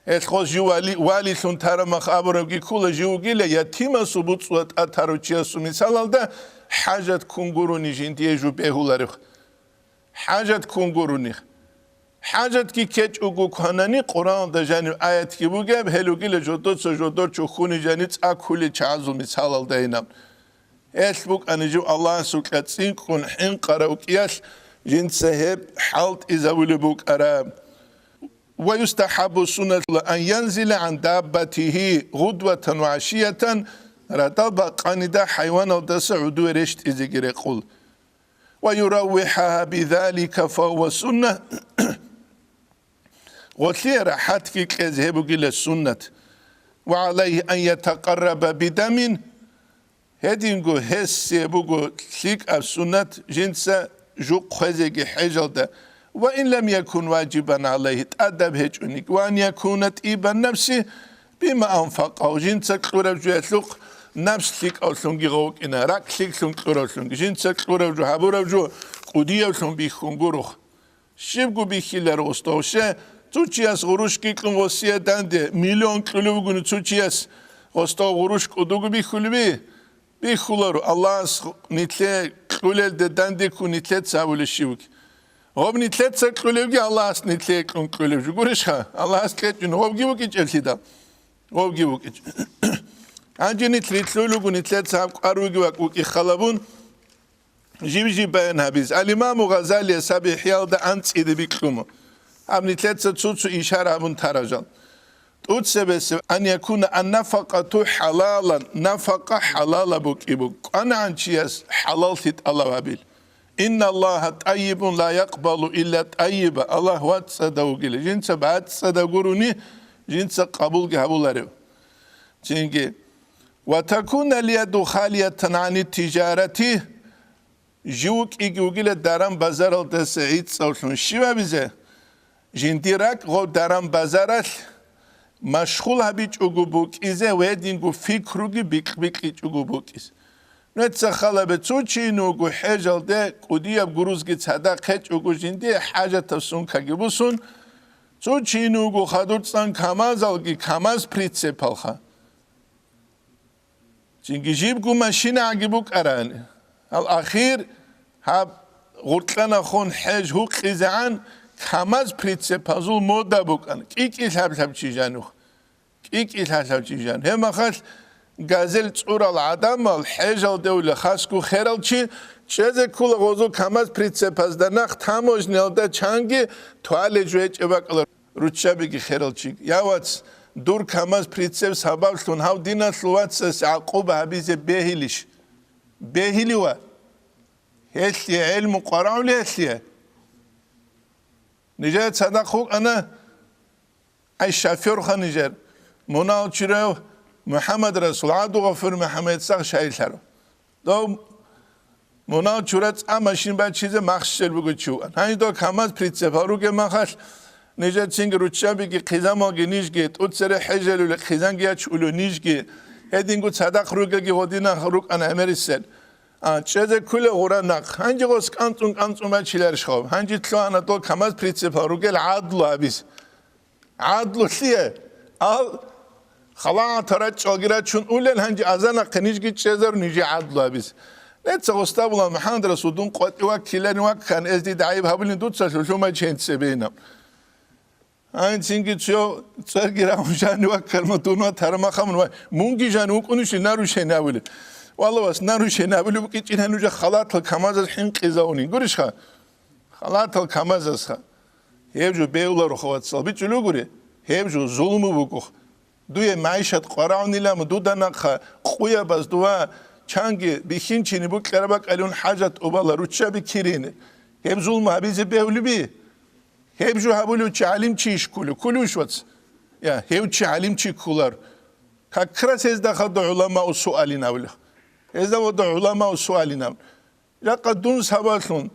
Speaker 2: ეხოს ჟუალი ვალი სუნთარამახ აბოროგი ქულა ჟუგილე იათიმა სუბუწუატ ათაროჩია სუმიცალალდა ჰაჯათ კუნგურუნი ჟინდიე ჟუპეჰულარი ჰაჯათ კუნგურუნი ჰაჯათ კი ქეჭუგუ ქანანი ყურან და ჟანი აიათ კი ბუგებ ჰელუგილე ჟოდოცო ჟოდორჩუ ხუნი ჟანი წაკული ჩაზუმიცალალდა ენამ ეს ბუკანი ჟუ ალლაჰ სუკა წინყუნ ჰინ ყარაუკიას ჟინცეჰებ ჰალტ იზავილი ბუკარა ويستحب السنة أن ينزل عن دابته غدوة وعشية رتب قاندة حيوان أو تسعد ورشت إذكر يقول ويروحها بذلك فهو السنة وثير حتى كذهب إلى السنة وعليه أن يتقرب بدم هدينغو هس يبغو ثيك السنة جنس جو خزق حجلده وإن لم يكن واجبا عليه تأدب هجونك وأن يكون تئيبا نفسه بما أنفقه جنسك قرب جو يسلق نفس لك أو سنجي غوك إنا راك لك سنجي قرب سنجي جنسك قرب جو حبورب جو قدية سنجي بيخون قروخ شبقو بيخيل روستوشه توچياس غروش كيكلم وسيا دانده مليون كلوغون توچياس غستو غروش قدوغو بيخولبي بيخولارو الله نتلي قولل دانده كو نتلي تساول الشيوك هو نتلت سكولوجي الله أس نتلت كولوجي قرشها الله أس كتجن هو بجيبوك إجلسيدا هو بجيبوك إج أنجي نتلت لولوجو نتلت ساب أروجي وكوك إخلابون جيبي بين هبيز الإمام غزالي سبي حيال ده أنت إذا بيكلمه أم نتلت سوتسو إشارة أبون تراجل تقول أن يكون النفقة حلالا نفقة حلالا بوك إبوك أنا عنشيس حلال ثيت الله وابيل إن الله طيب لا يقبل إلا طيب الله واتسدو قيل جنس بعد صدقورني جنس قبول قبولاري جنجي وتكون اليد خالية عن التجارة جوك إيجوغيل دارم بازار التسعيد سوشن شبا بزه جنديراك غو دارم بازارال مشغول هبيج أغوبوك إزه ويدينغو فكروغي بيك أغوبوك إزه نتسخلا بتوچي نوغو حجل ده قدية بغروزگي تصدا خيچ اوغو جنده حاجة تفسون كاگبوسون توچي نوغو خادوتسان كامازالگي كاماز پريتسي پالخا جنگي جيبگو ماشين عگبوك اراني الأخير هاب غرطلنا خون حج هو قيزعان كاماز پريتسي پازول مودا بوكان كيك إلحاب چيجانوخ كيك إلحاب چيجان هما خاش غازل صورة العدم الحجل دولة خاسكو خيرالچي چيزه كل غوزو كاماز پريتسي پازدناخ تاموش نيلده چانگي توالي جوهيچ اباقل روچابيگي خيرالچي ياواتس دور كاماز پريتسي سبابشتون هاو دينا سلواتس عقوبة هبيزي بيهيلش بيهيلوا هسلي علم قرآن لهسلي نجاة صدقوك أنا أي شافير خانجر مناو چيرو محمد رسول عدو غفر محمد ساق شايل سارو دو مناو چورت اماشين بعد چیز مخشل بگو چوان هنی دو کاماز پریتسه پارو که مخش نجات چنگ روچا بگی خیزم آگی نیش گید اوت سر حجل ولی خیزم گیا چولو نیش گید هدینگو صدق رو گی غدینا خروک انا امری سر چیز کل غورا نق هنجی غوز کانتون بعد چیلرش خواب هنجی تلو انا دو کاماز پریتسه پارو گل عدلو عبیز عدلو سیه خلاص ترى شاغرات شون أولل هنجي أذانا قنيش جيت شزر نيجي عدلا بس نتسا غستابولا محمد رسول دون قوتي وكيلان وكان ازدي دعيب هبلين دوتسا شو ما تشين سبينا هاي تيجي تشو تسرقيرا وجاني وكلمة دونا ترى ما خمن مونجي جانو كونش ناروش ناولي والله بس ناروش ناولي بكيتين هنوجا خلاط الكماز الحين قزاوني قريش خا خلاط الكماز خا هيبجو بيولا رخوات صلبي تلو قري هيبجو ظلمو بكوخ دوی معیشت قرآن نیلام دو دنخ خویا باز دوا چنگی بیشین چینی بود کربک الان حاجت اوبالا روچه بکیرینه هب ظلم هبیز بیولی بی هب جو هبولو چه علم چیش کلوش وات یا هب چه علم چی کولار کاکراس از داخل دو علماء سوالی نوله از دو علماء سوالی نم لقد دون سبالون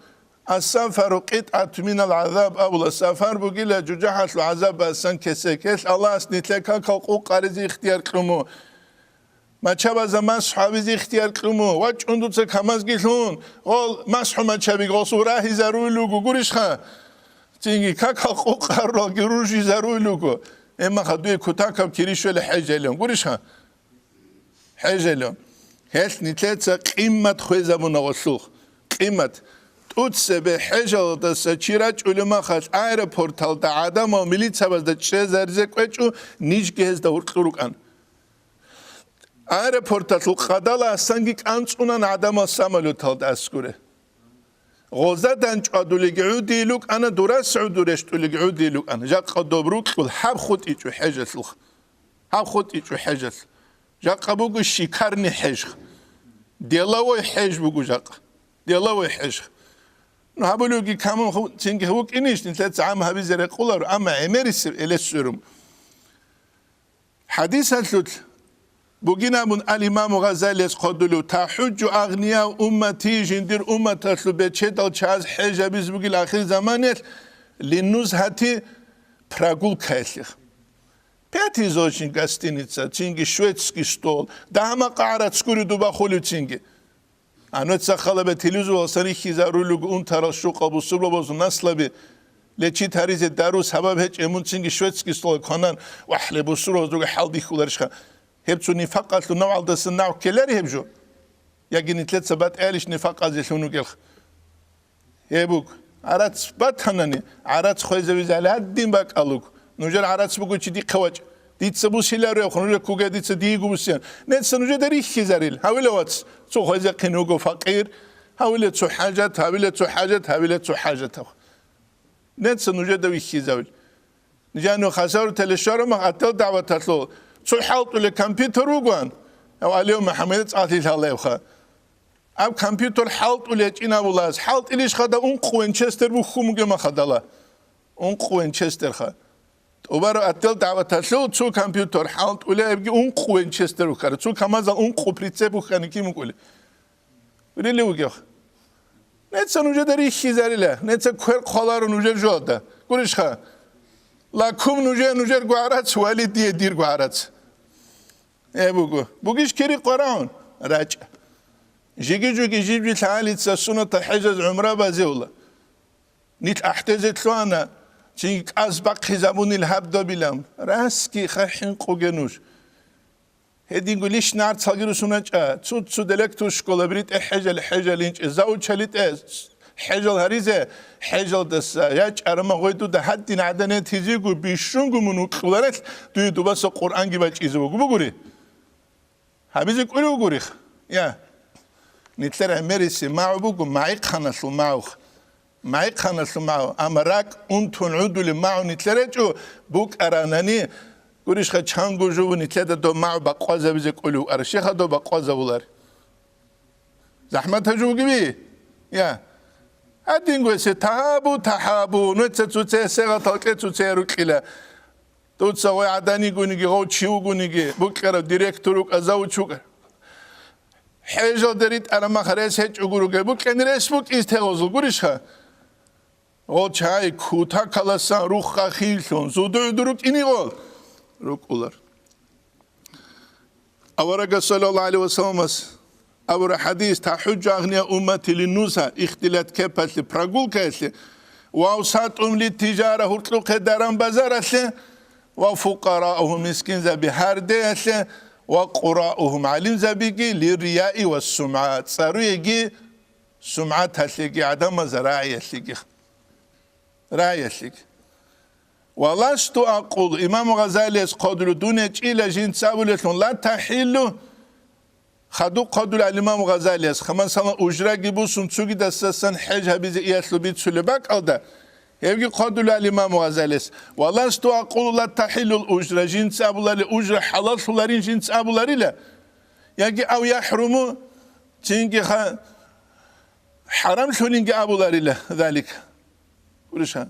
Speaker 2: السفر قطعة من العذاب أول السفر بقيل جوجحة العذاب أسان كسكش الله أسنتلك كقوق قارزي اختيار كلمو ما شابه زمان صحابي اختيار كلمو واج عندو تكمز قيلون قال مسح ما شابه قصورة هزارو لوجو قريش خا تيجي كقوق قارو جروجي زارو لوجو اما خدوی کتاکم کریشول حجلون گورشها حجلون هل نیتلت قیمت خوی زبون آسوخ قیمت توت به حجل دست چیرچ علما خاص ایرپورتال دا آدم و ملیت سبز دا چه زرزه کوچو نیج گهز دا ورقروک آن ایرپورتال خدال سنگی کانچونان آدم ساملوتال دست کوره غزة دنج أدولي عودي لوك أنا درس عودرش تولي عودي لوك أنا جاك قدبروك كل حب خد إيشو حجز لخ حب خد إيشو حجز جاك أبوك الشيكارني حج ديلاوي حج بوجو جاك ديلاوي حج نهابلوكي كمان خو تينك هوك إنيش نتلات عام هبي زرق قولر أما إمريس إلى السرم حديث هالثلث بوجينا من الإمام غزالي قدلو تحج أغنياء أمتي جندير أمة بتشدل شاز حاجة بيز بوجي الآخر زمانه لنزهتي براغول كايسيخ بيتي زوجين غاستينيتسا تشينجي شويتسكي ستول دهما قارات سكوري دوبا خولو تشينجي أنا تسخل بتلفزيون وصاري خيزارولوج أون تراشو قبو سبلو بازو نسلبي لچی تاریز دارو سبب هیچ امون تشينجي شويتسكي ستول كانان وحلي بسرو دوغ حالدي خولرشخ هبتو نفاق لو نوع دس النوع كلاري هبجو يجيني 3 سبات قالش نفاق زلونو قلخ هبوك عرات سبات هناني عرات خوي زويز على الدين باك قالوك نوجر عرات سبوكو تشي دي قواج دي تسبو سيلاريو خنوجا كوغا دي تديغو بسيان نت نوجا داري خيزاريل هاويل واتس تو خوي زقينوغو فقير هاويل تو حاجات هاويل تو حاجات هاويل تو حاجات نت نوجا دوي خيزاويل نجانو خسارو تلشارو ما قتل دعوه تطلو شو حاط له كمبيوتر وقان أو اليوم محمد عاطل الله وخا أو كمبيوتر حاط له جينا ولاز حاط إليش خدا أنق وينشستر بخوم جم خدلا أنق وينشستر خا وبرو أتل دعوة تسلو شو كمبيوتر حاط له يبقى أنق وينشستر وخا شو كمازا أنق بريتسب وخاني كي مقولة وليه وجه نتسا نوجد ريخي زاريله نتسا كل خالار نوجد جوده قولش خا لاكم نوجر قعرات والي دير قعرات بوغيش كري قرآن راجع جيجي تعالي تسسونة حجز عمره بازيولا نيت احتزت له انا تيك اسبق حزابوني الهبدا بلام راسكي خاحين قوغنوش هدي نقوليش نار تسالجرو سوناجا تسو دلكتو شكولا بريت حجة لينج زاو تشاليت حجل هريزه حجل دس ياج ارما غويدو ده حد نعدنه تيزيغو بيشونغو منو قولارت دوي دوباس قرآن گي باچ ایزو بگوري حبيزي قولو بگوري يا نتلر امريسي معو بگو معي خنسل معو امراك انتون عدو لمعو نتلرجو بوك اراناني گوريش خا چانگو جو نتلر دو معو بقوازه بيزي قولو ارشيخ دو بقوازه بولار زحمت هجو گبي يا أدينغو تحابو نتسوتسي سيغا تلقي تسوتسي ركيلا توتسوي عداني غونيغي غو تشيو غونيغي بوكرا ديريكتوروك ازاو تشوك حيجو دريت انا ما خريس هيج اوغوروغي بوكن ريسبوك استيغوزو غوريشا او چاي كوتا كالاسان روخا خيلسون زودو دروك انيغول روكولار اورغا صلى الله عليه وسلم أول حديث تحج أغنياء أمتي للنزهة اختلاط كبت لبراغول كاسل وأوساطهم للتجارة هرطلق داران بازار أسل وفقراءهم مسكين زبي هردي أسل وقراءهم علم زبيجي للرياء والسمعات صاروا يجي سمعات هسلقي عدم زراعي هسلقي راعي هسلقي ولست أقول إمام غزالي قدر دونك إلى جنس أولتون لا تحلوا خدو قدر الإمام غزالي خمان سنة أجرا جبوسون تسوغي دستسن حج هبيز إياسلو بيت سلباك أو ده يبقى قدر الإمام غزالي والله استو أقول لا تحل الأجرا جنس أبولاري أجرا حلال سولارين جنس أبولاري لا يجي أو يحرمو تنجي حرام سولينجي أبولاري لا ذلك ورشان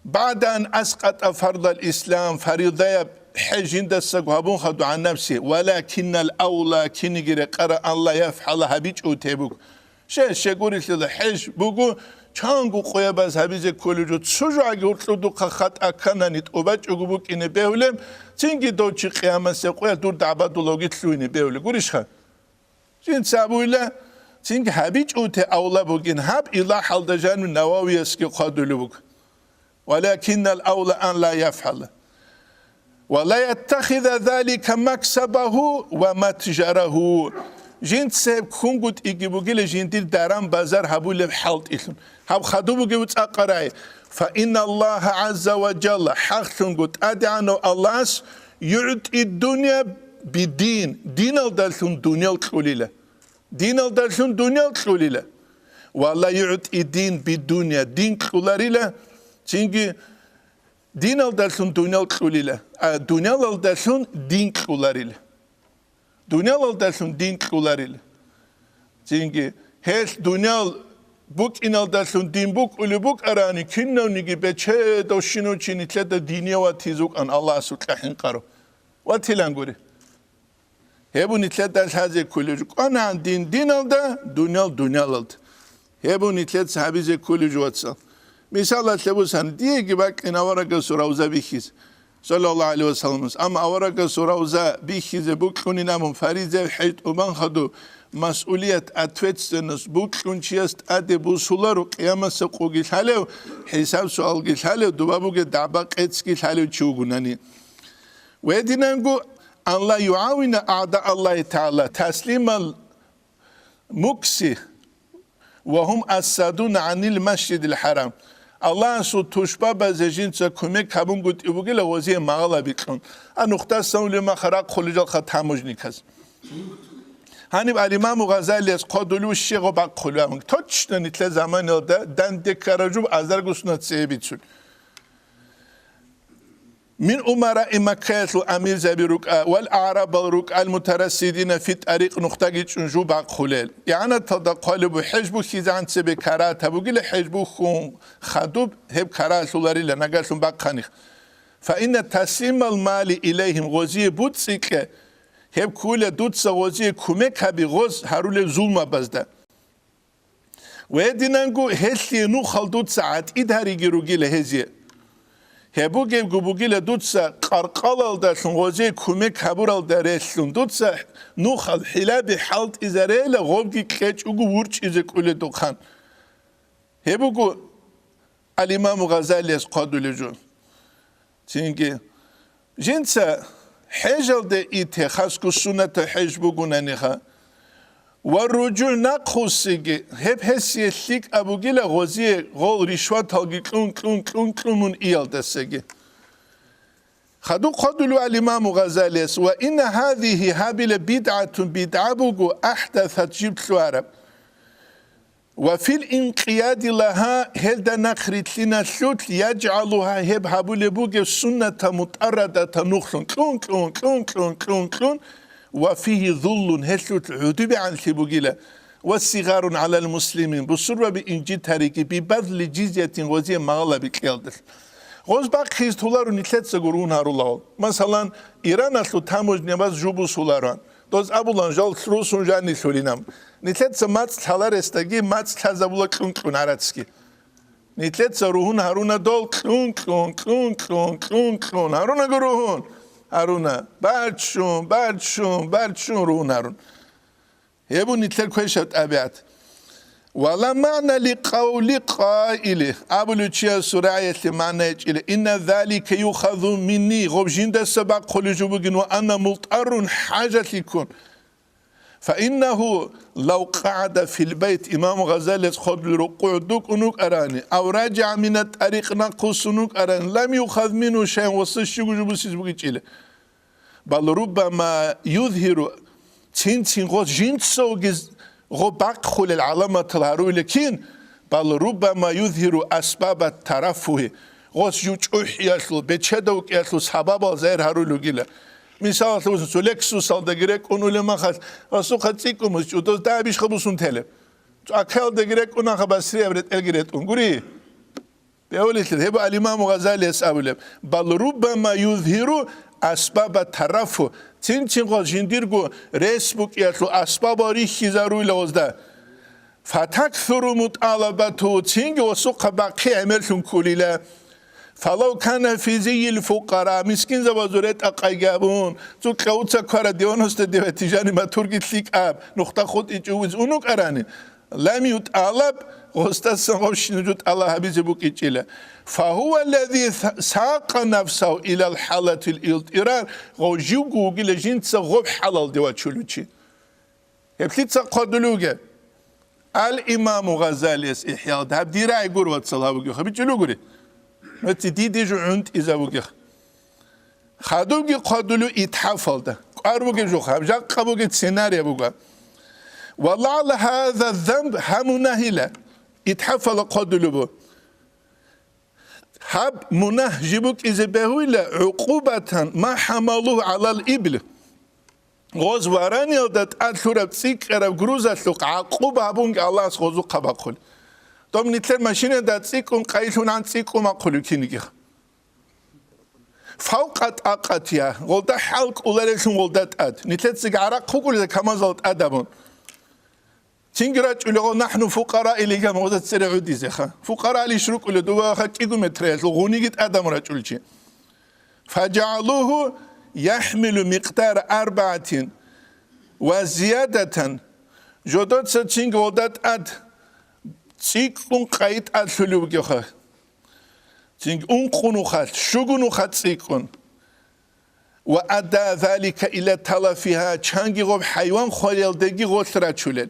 Speaker 2: بعد أن أسقط فرض الإسلام فريضة حج دستك وهبون خدو عن نفسي ولكن الأولى كنجر قرأ الله يفعلها بيج أو تبوك شيء قولي لله حج بوجو چانگو قویا باز هبیز کلیجو تسوجو اگه ارتلو دو خط اکنانیت اوباچ اگو بوک اینه بیولم چنگی دو چی قیامت سی قویا دور دعباد دولوگی تلو اینه بیوله گوریش خواهد چین سابویله چنگی هبیج اوته اولا بوگین هب ایلا حال دا جانو نواوی اسکی قادولو بوگ ولكن الأولى أن لا يفعل ولا يتخذ ذلك مكسبه ومتجره جنت سب كونغوت يجيبوغيل جنتير دارام بازار هبول حالت إلهم هب خدوبوغي وتأقراي فإن الله عز وجل حقنغوت أدعنو الله يعطي الدنيا بدين دين الدلسون دنيا الكوليلة دين الدلسون دنيا الكوليلة والله يعطي الدين بالدنيا دين كولاريلة تيجي دين الدلسون دنيا الكوليلة دنيا الدلسون دين كولاريلة دنيا الدلسون دين كولاريلة تيجي هيش دنيا بوك إن الدلسون دين بوك أولي بوك أراني كنا نيجي بتشة دوشينو تشيني تلات دينيا واتيزوك أن الله سبحانه قارو واتيلانغوري هبوني تلات دلس هذا كوليجوك أنا عن دين الدا دنيا الدا هبوني تلات هابيزة كوليجو واتسال مثال تلبوسان ديجي باك إن أورك سوراوزا بيخيز صلى الله عليه وسلم أما أورك سوراوزا بيخيز بوكوني نامون فريزة حيث أبان خدو مسؤولية أتفتسنس بوكون چيست أدي بوسولارو قيامة سقوغي حاليو حساب سؤالغي حاليو دوبابوغي دعبا قيتسكي حاليو چوغوناني ويدينانغو أن لا يعاون أعداء الله تعالى تسليم المكسي وهم أسادون عن المسجد الحرام الله سو تشبه بزجين تكومي كابون قد إبوغي لغوزي مغالا بيكون النقطة سنولي ما خراق خلجال خطاموجني كز هنيب الإمام غزالي از قدولو الشيخ و باق خلوه توچ نتله زمان ده دن دکراجوب ازرگوسنا تسيه بيتسون من أمراء مكة الأمير زبيروك والأعراب الروك المترصدين في طريق نقطة جنجو باق خلال يعني تدقالب حجبو خيزان تسبه كرات هبوغي لحجبو خون خدوب هب كرات لولاري لنگاشون باق خانيخ فإن تسليم المال إليهم غزي بودسيك هب كل دوت سوازی کمک هبی غز هرول ظلم بازده و دینانگو هستی نو خالدوت ساعت ایداری گیروگی لهزیه هبو گب گبوگی لدوت سا قرقال داشون غزی کمک هبورال درشون دوت سا نو خال حلاب حالت ازاره لغوبگی کچ اوگو ورچ ازک اول دوخان هبو گو الامام غزالی از قادول جون تینگی جنسا حجل ده اتخاذ كسنة حج بقولناها والرجوع نقصيجي هب هسي الثيك أبو جيلا غزية غول رشوات هالجي كلون من إيال دسجي خدوا له الإمام غزالي وإن هذه هابل بدعة بقو أحدثت جبت العرب وفي الانقياد لها هل نخرت لنا شوت يجعلها هب هبول بوجه سنة متأردة نخلون كلون وفيه ظل هشوت عدوب عن ثبوجيلا والصغار على المسلمين بسرعة بإنجيل تاريخي ببذل جزية وزي مغلا بكيالدر غوز باق خيزتولار ونتلت سغورون هارولال مثلا إيران أصلو تاموج نباز جوبو سولاران دوز أبولان جال خروسون جاني سولينام نتلت سمات تلار استگی مات تزابولا کلون عراتسکی نتلت سروهون هارونا دول کلون هارونا گروهون هارونا بردشون روهون هارون يبو نتلت كويشت أبيات ولا معنى لقول قائله أبو تشيا سورة معنى إلى إن ذلك يؤخذ مني غب جند سبق قل جبوجن وأنا مضطر حاجة لكون فإنه لو قعد في البيت إمام غزالي خد الركوع دوك أنوك أراني أو راجع من الطريق نقص أنوك أراني لم يؤخذ منه شيء وصش جبوسيس بقيتشيله بل ربما يظهر تين غو جنسو غو بقخل العلامة الهروي لكن بل ربما يظهر أسباب الترفه غوش يوچوح ياسلو بچدوك ياسلو سبب زير هروي لغيله مثال توسن لكسوس الدغريك اونو لما خاص اسو خاصيكم چوتوس دابيش خبوسون تله اكل دغريك اون خباسري ابرت الغريت اونغري بيولت هبو الامام غزالي اسابل بل ربما يظهر اسباب الترفه تين غو جنديرغو ريسبوك ياسلو اسباب ريخي زاروي لوزدا فتكثر مطالبته تين وسو قباقي امرشون كوليله فلو كان في زي الفقراء مسكين زوازورت أقايجابون تو كوتsa كارا ديون هست ديوتيجاني ما تورجي تليك أب نقطة خود إجوز أونك أراني لم يتعلب غستسن شنجوت الله بيزبوك إجلا فهو الذي ساق نفسه إلى الحالة الاضطرار غوجيوغو جل جنس غوب حلال دوا تشلوشي يبتيت قدلوجه الإمام غزالي إحياء ده بديرة يقول واتسلها وجه خبيجلو قري متى دي جو عند إذا وجه خادوجي قدلو يتحفل ده قاربوجي جو خاب جاك قبوجي سيناريو بوجا والله على هذا الذنب همناهلا يتحفل قدلو بو هب مناه جبوك إذا بهولا عقوبة ما حملوه على الإبل غوز وراني ودات أثورة تسيك أرب جروزة لق عقوبة بونج الله سغوزو قباقول دوم نتلر ماشينة دات تسيكون قايلون عن تسيكون ما قولو كينيجيخ فوقت أقاتيا غولدا حلق أولاريشون غولدات أد نتلر تسيك عراق خوكول إذا كمازالت أدابون تنجرات ولغو نحن فقراء إليك موزات سرعو ديزيخا فقراء لشروك ولدوها كيكو متريات لغونيجت أدام رجلشي فجعلوه يحمل مقدار 4 وزيادة جودات ستشينغ ودات أد تسيكون قايت أدلو بجوخا تسينغ أنقونو خات شغنو خات تسيكون وأدى ذلك إلى تلافيها تشانغي غوب حيوان خليل دقي غوثرات شلل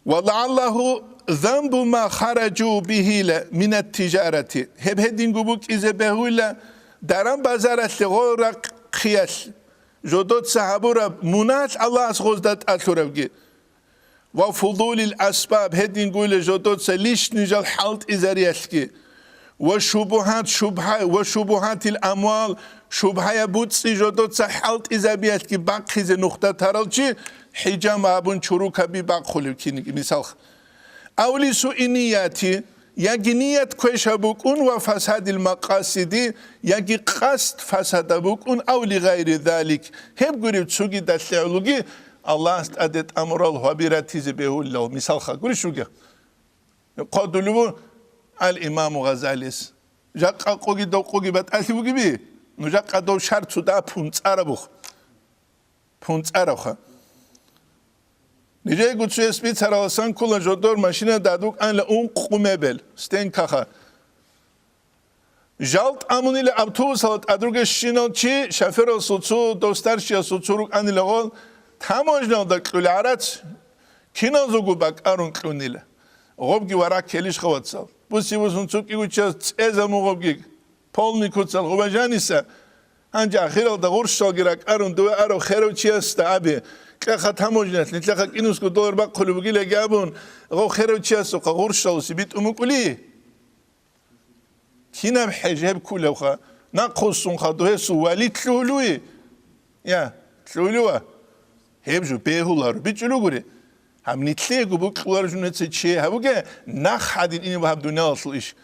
Speaker 2: ولعله ذنب ما خرجوا به من التجارة هب هدين قبوك إذا بهولا درم بازارت لغورق خياس جودوت صحابورا منات الله أسغوزدات أثوربجي وفضول الأسباب هدين قول جودوت سليش نجال حالت إزاريسكي وشبهات الأموال شبهة بوتسي جودوت سحالت إزابيسكي باقي نقطة ترالجي حجام أبون شروكا بباقخولي كينيكي مثال أولي سوء نياتي يجي نية كويشة بكون وفساد المقاصد يجي قصد فساد بكون أو لغير ذلك هم قريب تسوغي دستعلوغي الله استعدت أمر الهبيرات زبيه الله مثال قولي شوغي قدلو الإمام غزاليس جاق قوغي دو قوغي بات أثبوغي بي نجاق دو شرط سودا پونت عربوخ نجای گوشی اسپیت سرالسان کلان جدور ماشین دادوک آن لون قومبل استن کاخا جالت آمونی ل ابتوبوس هات ادروگش شینال چی شفر سوتسو دوسترشی سوتسورک آنی لغال تماجنال دکل عرات کینال زوگو بک آرون کلونیله غوب گی ورا کلیش خوات سال بوسی بوسون چوکی گوشی از موقع گی پول نیکوت سال غوب جانیسه انجا خیرال دغور شاگرک آرون دو آرو خیرو چی است عبی که خط هموجنت نتلاقي اینوس کو دور بقولو بگی لگابون غو خیرو چی است قغور شاوسی بیت امکولی کینم حجاب کله خا نقصون خدوه سوالی تلولوی یا تلولوه هبجو بهولار بیچلو گوری هم نتلی گو بقولار جونت چی هبوگه نخ حدین اینو به دنیا اصلش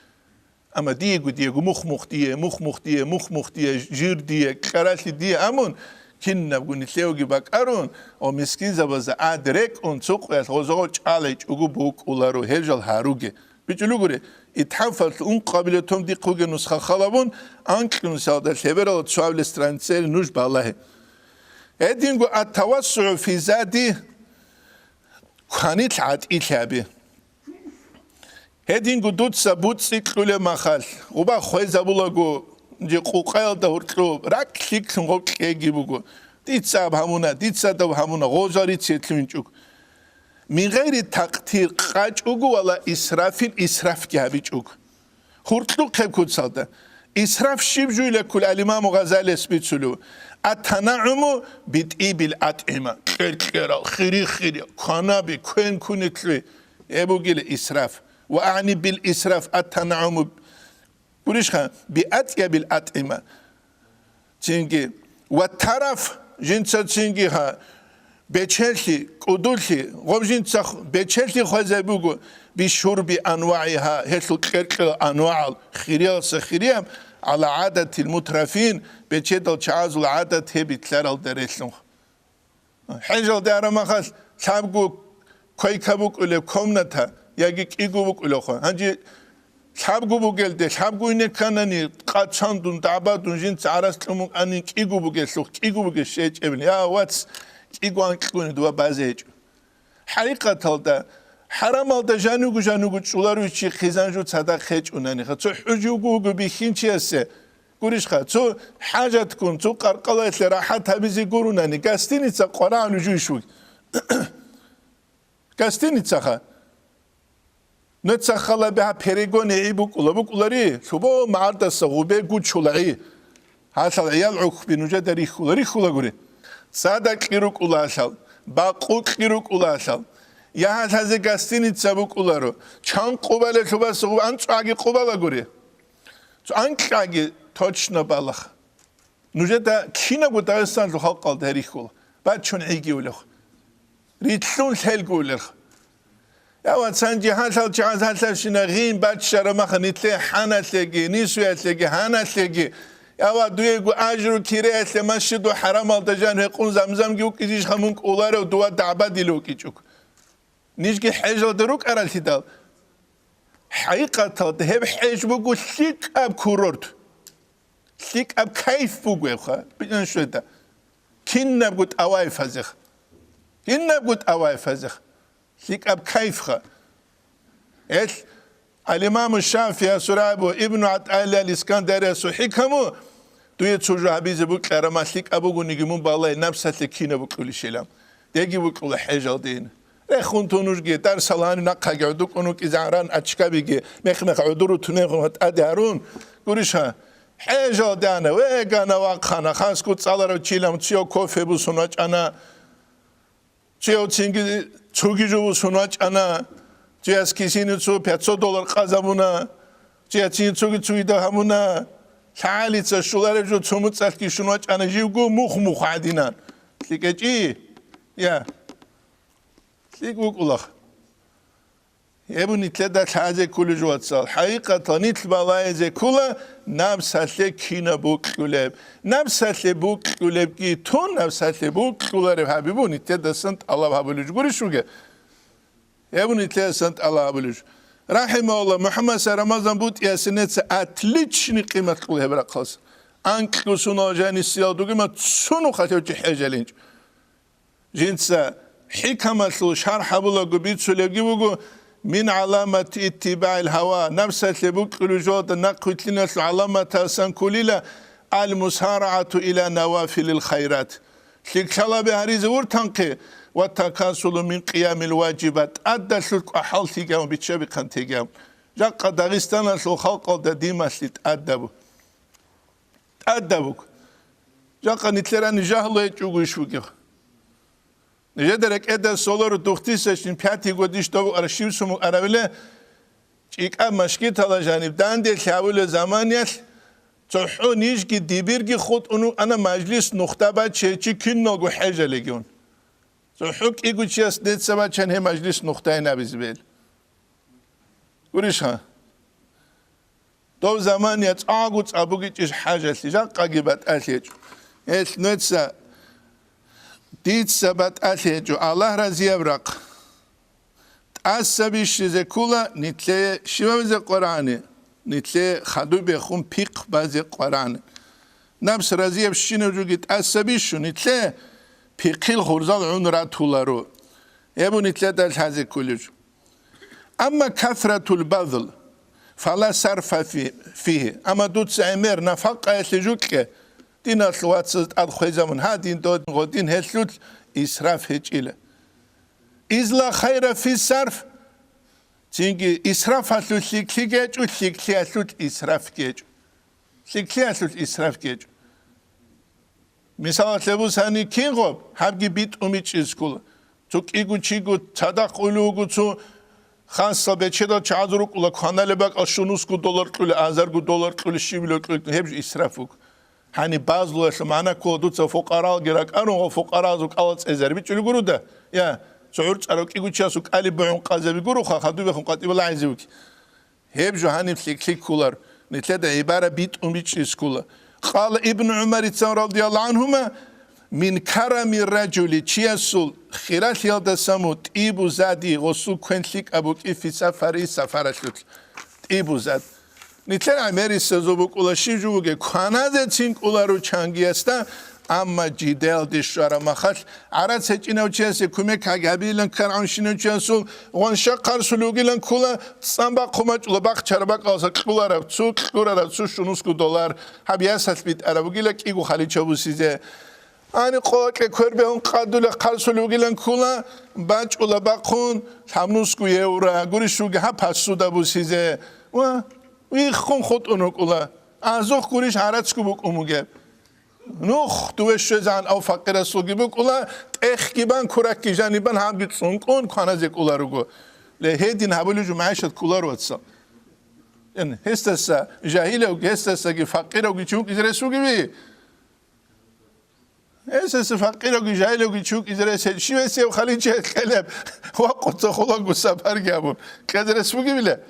Speaker 2: اما دیگو مخ دیه جیر دیه کراتی دیه امون كنا بقول نتلاقي بكارون أو مسكين زبازة أدرك أن سوق يتوزعوا على يجوا بوك ولارو هجال هاروجي بيجلو قولي يتحفل أن قابلتهم دي قوجة نسخة خلابون أنك نساعد الشباب تسواب الاسترانسير نوش بالله هدين قو التوسع في زادي كانت عاد إيشابي هدين قو دوت سبوت سيكلو مخال وبا خوي زبولا قو جي قوقايل دهورتلو راك ليكن غوك يجيبوغو ديتساب همونا ديتسادو همونا غوزاري تسيتلونجوك من غير تقدير قاجوغو ولا إسراف جابيجوك هورتلو كيبكوت سالدا إسراف شيبجو لكل الإمام غزالي سبيتسلو التنعم بدئي بالأطعمة خيري كنابي كوين كونتلو يبوغي الإسراف وأعني بالإسراف التنعم بريشها بأطيب الأطعمة تينجي والطرف جنسا تينجيها بچلتي قدولتي غوب جنسا بچلتي خوزبوغو بشرب أنواعها هتلو كركل أنواع خيريال سخيريام على عادة المترفين بچدل چعازو العادة هبي تلال دريسلون حجل دارا مخاص سابقو كوي كابوك أولي كومنتا ياجيك إيقوبوك أولي خوا هنجي سابقو بوغلده سابقو إنه كانني قاتشاندون دعبادون جنس عرستلمون أني كيقو بوغلسوخ كيقو بوغلشيج إبن يا واتس كيقو أنكيقوني دوا بازيج حقيقة تلدا حرام جانوگو چولارو چی خیزانجو صدا خیچ اونانی خا تو حجوگو بیخین چی هسته گوریش خا تو حاجت کن تو قرقلت راحت همیزی گورونانی گستینیتسا قرآن جویشوی گستینیتسا خا نتسخلا بها پریگون بوکولاری شبو معرض صغوبه گود شلعی حاصل عيال عقب نوجا داري خولا غوري صادق قيروك улашал باقو قيروك улашал يا هذا غاستيني تسابوك уларо чан قوبالе шубасу анцаги قوبала غوري анкаги точно балах نوجا да кинагу дагестан халқал тарихул бачун игиулах ритлун хелгулах يا سانجي هاسال جاز هاسال شناغين باتشر مخنيتلي حانتلي نيسويتلي هانتلي يا دويغو اجرو كيريت مسجد حرام التجان يقون زمزم جوك يجيش خمونك اولارو دوا تعبدي لو كيجوك نيجي حاجه دروك ارالتيدال حقيقه تهب حاج بوغو سيك اب كورورت سيك اب كيف بوغو خا بيان شودا كين نبغوت اواي فازخ كين نبغوت اواي فازخ سيك اب كيف خا الإمام الشافعي سرابو ابن عطاء الإسكندري حكمو توی çocuğu habize bu karamaslik abu nigimun vallahi nafsatli kine bu kuli şeylam degi bu kula hejal din rexun tonuş ge dar salani nakka gördük onu izaran açka bigi mekmek uduru tune got adarun gurişa hejal dana ve gana vakana khas kut salara çilam çiyo kofe bu sunaç ana çiyo çingi çogicu bu sunaç ana çiyas kisini çu $500 qazamuna çiyacin çogi çuyda hamuna حاليتس شولاري جو تسموتسال كي شنو انا جيوغو مخ عادينان ليكاجي يا ليكو كولخ يبني تلدا حاجه كل جواتسال حقيقه نيت بالاي زي كولا نفساتلي كينا بوك كولب نفساتلي بوك كولب كي تون نفساتلي بوك كولار حبيبوني تلدا سنت الله حبلوج غوريشوغه يبني تلدا سنت الله حبلوج رحمه الله محمد رمضان بود ясенец отличный قيمة قوله برقص анклу суножани сиадуги ма суну хатевчи хежелинч жинца хикаматлу шархабулагу битсулеги бугу من علامة اتباع الهوى نفسه لبوك لجود نقوتلنا علامة سنكوليلا المسارعة إلى نوافل الخيرات لكلا بهاريز ورتنقي والتكاسل من قيام الواجبات أدى سلك أحال تيجام بتشابه كان تيجام جاك داغستان سو خلق ديما سيت أدبوك جاك نتلران جهل يجوش وجه نجدرك أدى سولار دوختيسشين بياتي قديش دو أرشيو سمو أراوله إيك مشكلة على جانب داندي حاول زمانيش تحو نيجي ديبيرجي خود أنو أنا مجلس نخطة بعد شيء كنا جو حاجة لجون تحوك إيجو شيء سديت سبعة شن هي مجلس نخطة نبيزبيل وريشها دو زمانيات أعقد أبوكي إيش حاجة لجا قاقبات أثيج إيش نتسا ديت سبات أثيجو الله رضي يبرق تأسبيش زكولا نتلي شباب القرآن نتلي خدو بخون بيق بعض القرآن نفس رضي بشينو جو جت أسبيش نتلي بيقيل خورزال عنراتولارو يبو نتلي دال هذا كلش أما كثرة البذل فلا صرف فيه أما دوت سعمير نفق يسجوك دين أصلوات الخيزمون هادين دود غدين هسلوت إسراف هجيلة إذا خير في الصرف تيجي إسراف هسلوت سيكلي جيج وسيكلي هسلوت إسراف جيج سيكلي هسلوت إسراف جيج مثلا تبوس هني كينغوب هبجي بيت أميج إسكول توك إيجو تيجو تصدق أولوجو تو خاصة بتشيدا تعذرك ولا كانال بق أشونوس $1 كل $1000 كل شيء بلو كل هبج إسرافك hani bazıları mana kodutsa fuqara gerek anu fuqara zuk alts ezerbi çülü guruda ya suurt arok iguchasuk ali buun qazabi guru khadu be khati wala azuk heb jo hani flik kular nitlada ibara bit umich iskula qala ibn umar radiyallahu anhuma min karami rajuli chiasul khirat yada samut ibu zadi ghusul kwentlik abuk fi safari safarashut ibu zad نتلر امری سزوبک ولشی جوگه کاناده چینک ولارو چانگی است اما جدال دشاره مخال عرض سچینو چیسه کومه کاگابیلن کران شینو چیسول وان شقار سلوگیلن کولا سامبا قومچلو باق چرباق آسا کوlara su kulara su şunusku dolar habiyasat bit arabugila kigu khali çabusize ani qoke körbe on qadula qalsulugilan kula banchula baqun hamnusku eura gurishugi ha pasuda busize wa wi khun khot onukula azokh gurish haratsku buk umuge nuh dueşezan au faqira sugibuk ula texkiban kurak kijaniban hamgit sunkon khanazek ularugo le hedin habuluju maishat kular watsa yani hestasa jahile o hestasa ki faqira o çuk izresu gibi hestasa faqira o jahile o çuk izresu şivese khalice keleb waqt khola gusafar gabun kadresu gibi le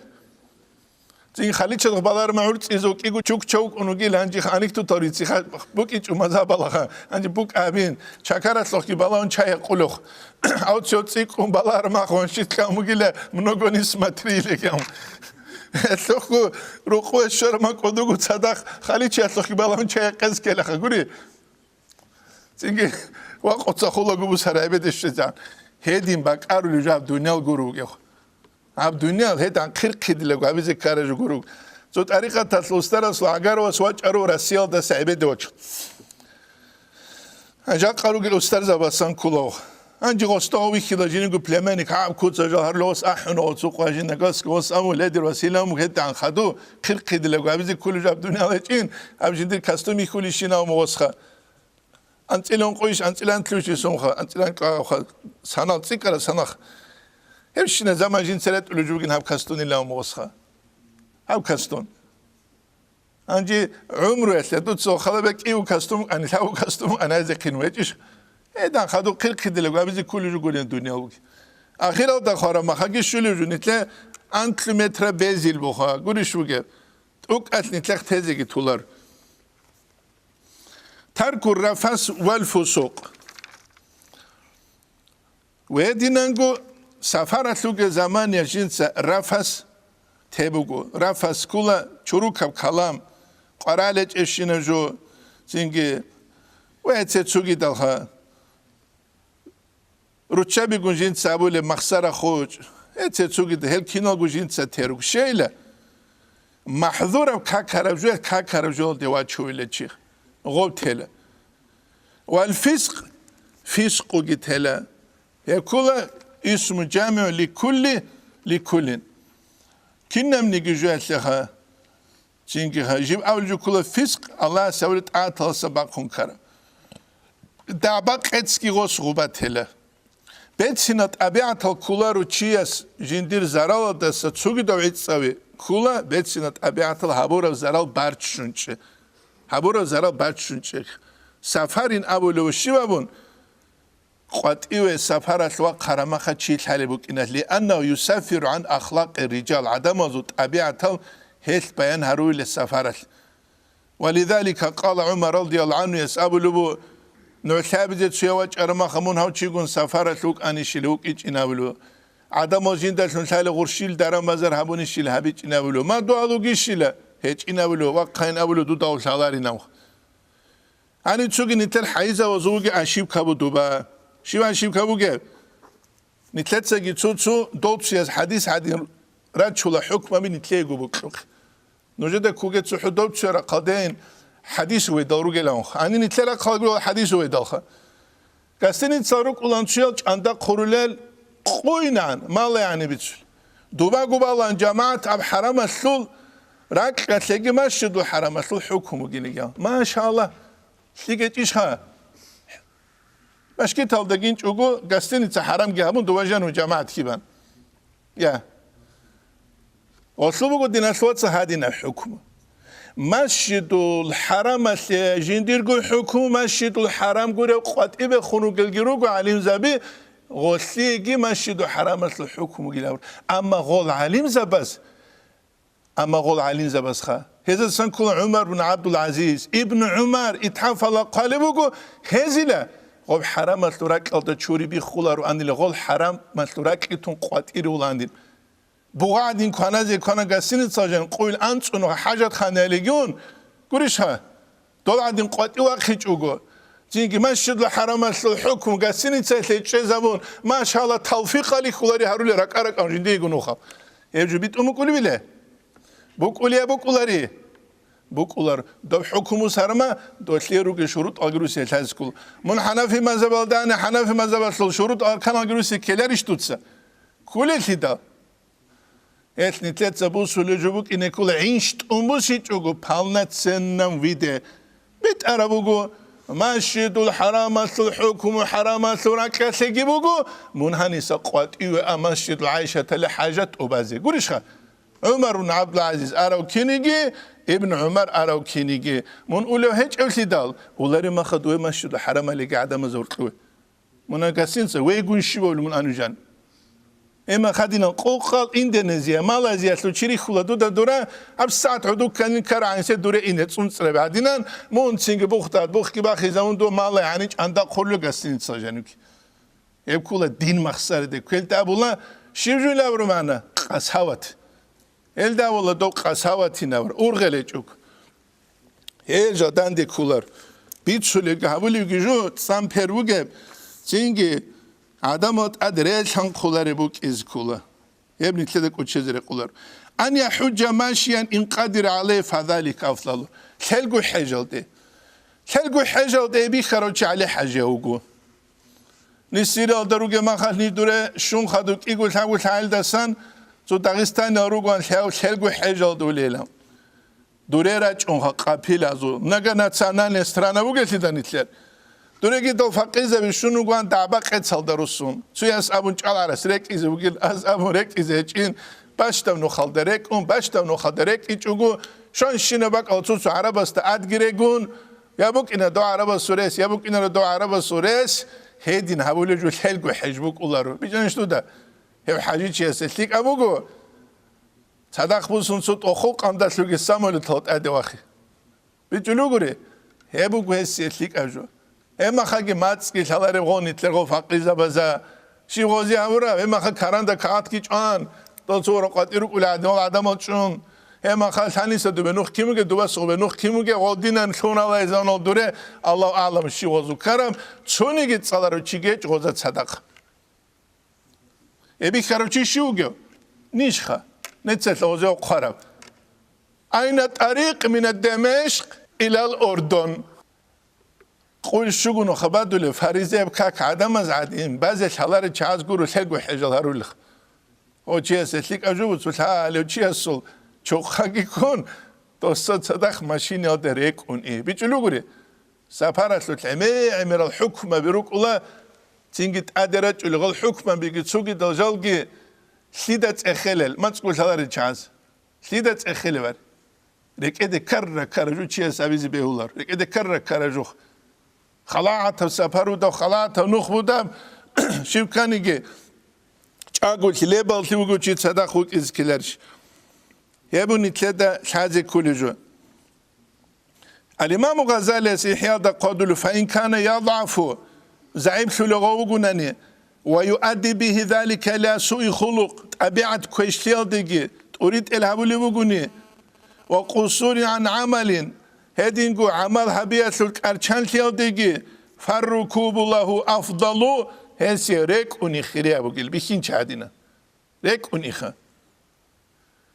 Speaker 2: Zin khalice balar maurt izok igu çuk çuk onu gilanci khanik tu toritsi buk iç umaza balaha anci buk abin çakaratloq ki balon çaya quluq aut çotsi qum balar ma khonshit kamu gile mnogonis matrile kam Etloku ruqu şarma kodugu sadak khalice etloqi balon çaya qez kela guri Zingi waqt khola bu sarabe deşcan hedin bak arulu jab dunyal guru ab dunyal hedan 40 kidile gabize karajı guru zot ariqa taslustaras agar was wacharu rasial da sahibe doç aja qaru gil ustar zabasan kulo anji gostawi khilajini gu plemenik ab kutsaja har los ahno suqajin nagas gos amuledir wasilam hedan khadu 40 kidile gabize kulu jab dunyal için ab jindir kastumi khulishina mosxa antilon qoish antilan tlushi sonxa antilan qa sanal tsikara sanakh Hepsine zaman jinselet ülücügün hab kastun illa mosxa. Hab kastun. Anci umru esle tutso khalabek iu kastum an lau kastum anazekin vejish. Edan khadu 40 kidile gabizi kulücü gulen dünya bu. Akhira da khara makhagi şülücü nitle antimetre bezil buha gurişuge. Uk atnitlek tezegi tular. Tarkur rafas vel fusuq. Ve dinango Safaratluge zaman yaşinsa rafas tebugu rafas kula çurukab kalam qaraleç eşinejo zingi ve etsetsugi dalha ruchabi gunjin sabule makhsara khoj etsetsugi hel kino gunjin sa teruk şeyle mahzura kakarajol dewa çoyle çi gob tele wal fisq gitela yakula اسم جامع لكل كنم نيجواتها çünkü hacim avcı kula fisk Allah sevlet atal sabakun kara dabak etski gos gubatela betsinat abiatal kularu çiyas jindir zaral da sugi da etsavi kula betsinat abiatal habura zaral barçunçe habura zaral barçunçe safarin abulu shivabun قطيوه سفرت وقرمخه چی طالبوك إنه لأنه يسافر عن أخلاق الرجال عدم ذو طبيعته هيث بيان هروي للسفرت ولذلك قال عمر رضي الله عنه يسأب لبو نعتابدت سيواج أرمخه منهو چيقون سفرت لوك أنيشلوك إيج إنابلو عدم زيندل سنسال غرشيل دارم مزر هبوني شيل هبيج إنابلو ما دوالو گيشيل هيج إنابلو وقاين أبلو دو داو سالاري نو أني تسوغي نتل حيزة وزوغي أشيب كابو دوبا شيوان شيب كابوجه نتلتسا جيتسو دوتسياز حديث عادي رجل حكم من نتلاقوا بكرك نوجد كوجت حدود شر قدين حديث ويدورو جلانخ أنا نتلاقى قالوا حديث ويدالخ كاستني تصارك ولانشيال عند قرولال قوينان ما لا يعني بتشل دوبا قبالان جماعة أب حرام الثول راك تلاقي مسجد الحرام الثول حكمه جيليا ما شاء الله تيجي إيشها Başka talda genç ogu gazetenin haram gihabun duvajan u cemaat kiban. Ya. Oslubu dinaswatsa hadina hukmu. Masjidul haram asli jindirgu hukmu masjidul haram gure qatibe khunu gelgirugu alim zabi ghosligi masjidul haram asli hukmu gilaur. Amma ghol alim zabas. Amma ghol alim zabas kha. هذا سنكون عمر بن عبد العزيز ابن عمر اتحفل قلبه هزلا قب حرام مطلوراك ألدا چوری بی خولارو اندیل قل حرام مطلوراك ایتون قاطیری ولاندین بوعدین کانازی کانا گسینی ساجن قویل انچونو حاجت خانه لیگون گوریش ها دول عدین قاطی وقتی چوگو تيجي مسجد الحرام الحكم قاسين تسلي زبون ما شاء الله توفيق عليك خلاري هرولي رك أنجدي يقولوها يجوا بيت كل بله بقولي بقولاري بقولار دو حكم سرما دو خيرو شروط أجروسي تازكول من حنفي مذهب الدان حنفي مذهب شروط أركان أجروسي كلارش توتسا كل الهدا نتلت زبون سولجوبك إن كل عيشت أمبوسي تجو بالنت سنم ويده بيت أرابوجو مسجد الحرام الحكم حرام الركعة سجيبوجو منهني سقوات إيوه مسجد العائشة لحاجات أبازي قوليشها عمر بن عبد العزيز أراو كينيجي ابن عمر أراو كينيجي من أولو هيج أولي دال ولاري ما خدوه مسجد الحرام اللي قاعدة مزورقوه من أكاسينسا ويقون شبول من أنوجان إما خدينا قوقال إندونيسيا ماليزيا سلوشيري خلا دودا دورا أب ساعة عدوك كان كرعين سد دورا إنت سونسر بعدين مون سينج بوختات بوخي باخي زمان دو مالا يعني عندك خلو قاسين تسجنوك يبكولا دين مخسر ده كل تابولا شيرجو لابرو معنا قساوات الدا والله دو قساواتي نور أورغليجوك هي جدان دي كولر بيتشولي قابولي جيجو سام بيروجب سينجي عدمات أدريج هم خلاري بوك إز كولا يبني كذا كوتشزر كولر أن يحج ماشيا إن قدر عليه فذلك أفضل خلقو حجل دي بيخرج عليه حاجة وقو نسير دروجة ما خلني دوره شون خدوك يقول حاول دسان تو داغستان روغان خلقو حجل دوليلا دوره راج اونها قابل ازو نگا ناتسانان استرانا بوگتی دانیتلر دورگی دو فقیزه بشونو گوان دعبا قتل دروسون سوی از ابون چالارس رکیزه بگیل از ابون رکیزه چین باشتم نو خالدرک اون باشتم نو خالدرک ایچوگو شان شینه باک آتوسو عربست ادگیرگون یا بوک اینا دو عرب سورس یا بوک اینا دو عرب سورس هیدین هبولی جو خلقو حجبوک اولارو بیجانش دو ده هف حاجی چیه سلتیک ابوگو صدق بوسون سوت أخوك عم داشلوك السامول تلات أدواخي بيجلوغوري هبوك هسيتليك أجو إما خاكي ماتسكي شالاري غوني تلغو فاقيزا بزا شي غوزي أورا إما خاك كاراندا كاتكي جان دوصورو قاتيروك ولادنول عدمال چون إما خاك ثاني سدو بنوخ كيموغي دوبا سو بنوخ كيموغي غودينان شونا لايزانول دوري الله أعلم شي غوزو كرم چونيگي تصالارو چيگيج غوزا صدق إبي كارو چي شوغيو نيشخا نتسل أوزيو قرب أين طريق من دمشق إلى الأردن قول شغنو خبادو لفاريزي بكاك عدم از عدين بعضي الحلار تشاز قولو تلقو حجل هارولخ او چيه سليك أجوبت سلحالي و چيه سل چوخاقي كون دوستات صدق ماشين يادر يكون إيه بيجلو قولي سفارت لتعمي عمر الحكمة بيروك الله تنجد أدرج ولغا الحكمة بيجي تسوقي دلجالجي سيدت أخلل ما تقول هذا الشانس سيدت أخلل ركيد كرجو شيء سبيز بيهولر ركيد كرجو خلاعة سفرو ده خلاعة نخبو ده شو كان يجي أقول ليبل تقول شيء صدقك إزكيلرش يبوني تلادا حاجة كل جو الإمام غزالي إحياء قادلو فإن كان يضعف زعيم شلغو جناني ويؤدي به ذلك إلى سوء خلق طبيعة كويشليال ديجي تريد الهبولي بغني وقصور عن عمل هدينجو عمل هبيات الأرشان ليال ديجي فالركوب له أفضل هسي ريك ونخيريا بقول بيخين شادينا ريك ونخا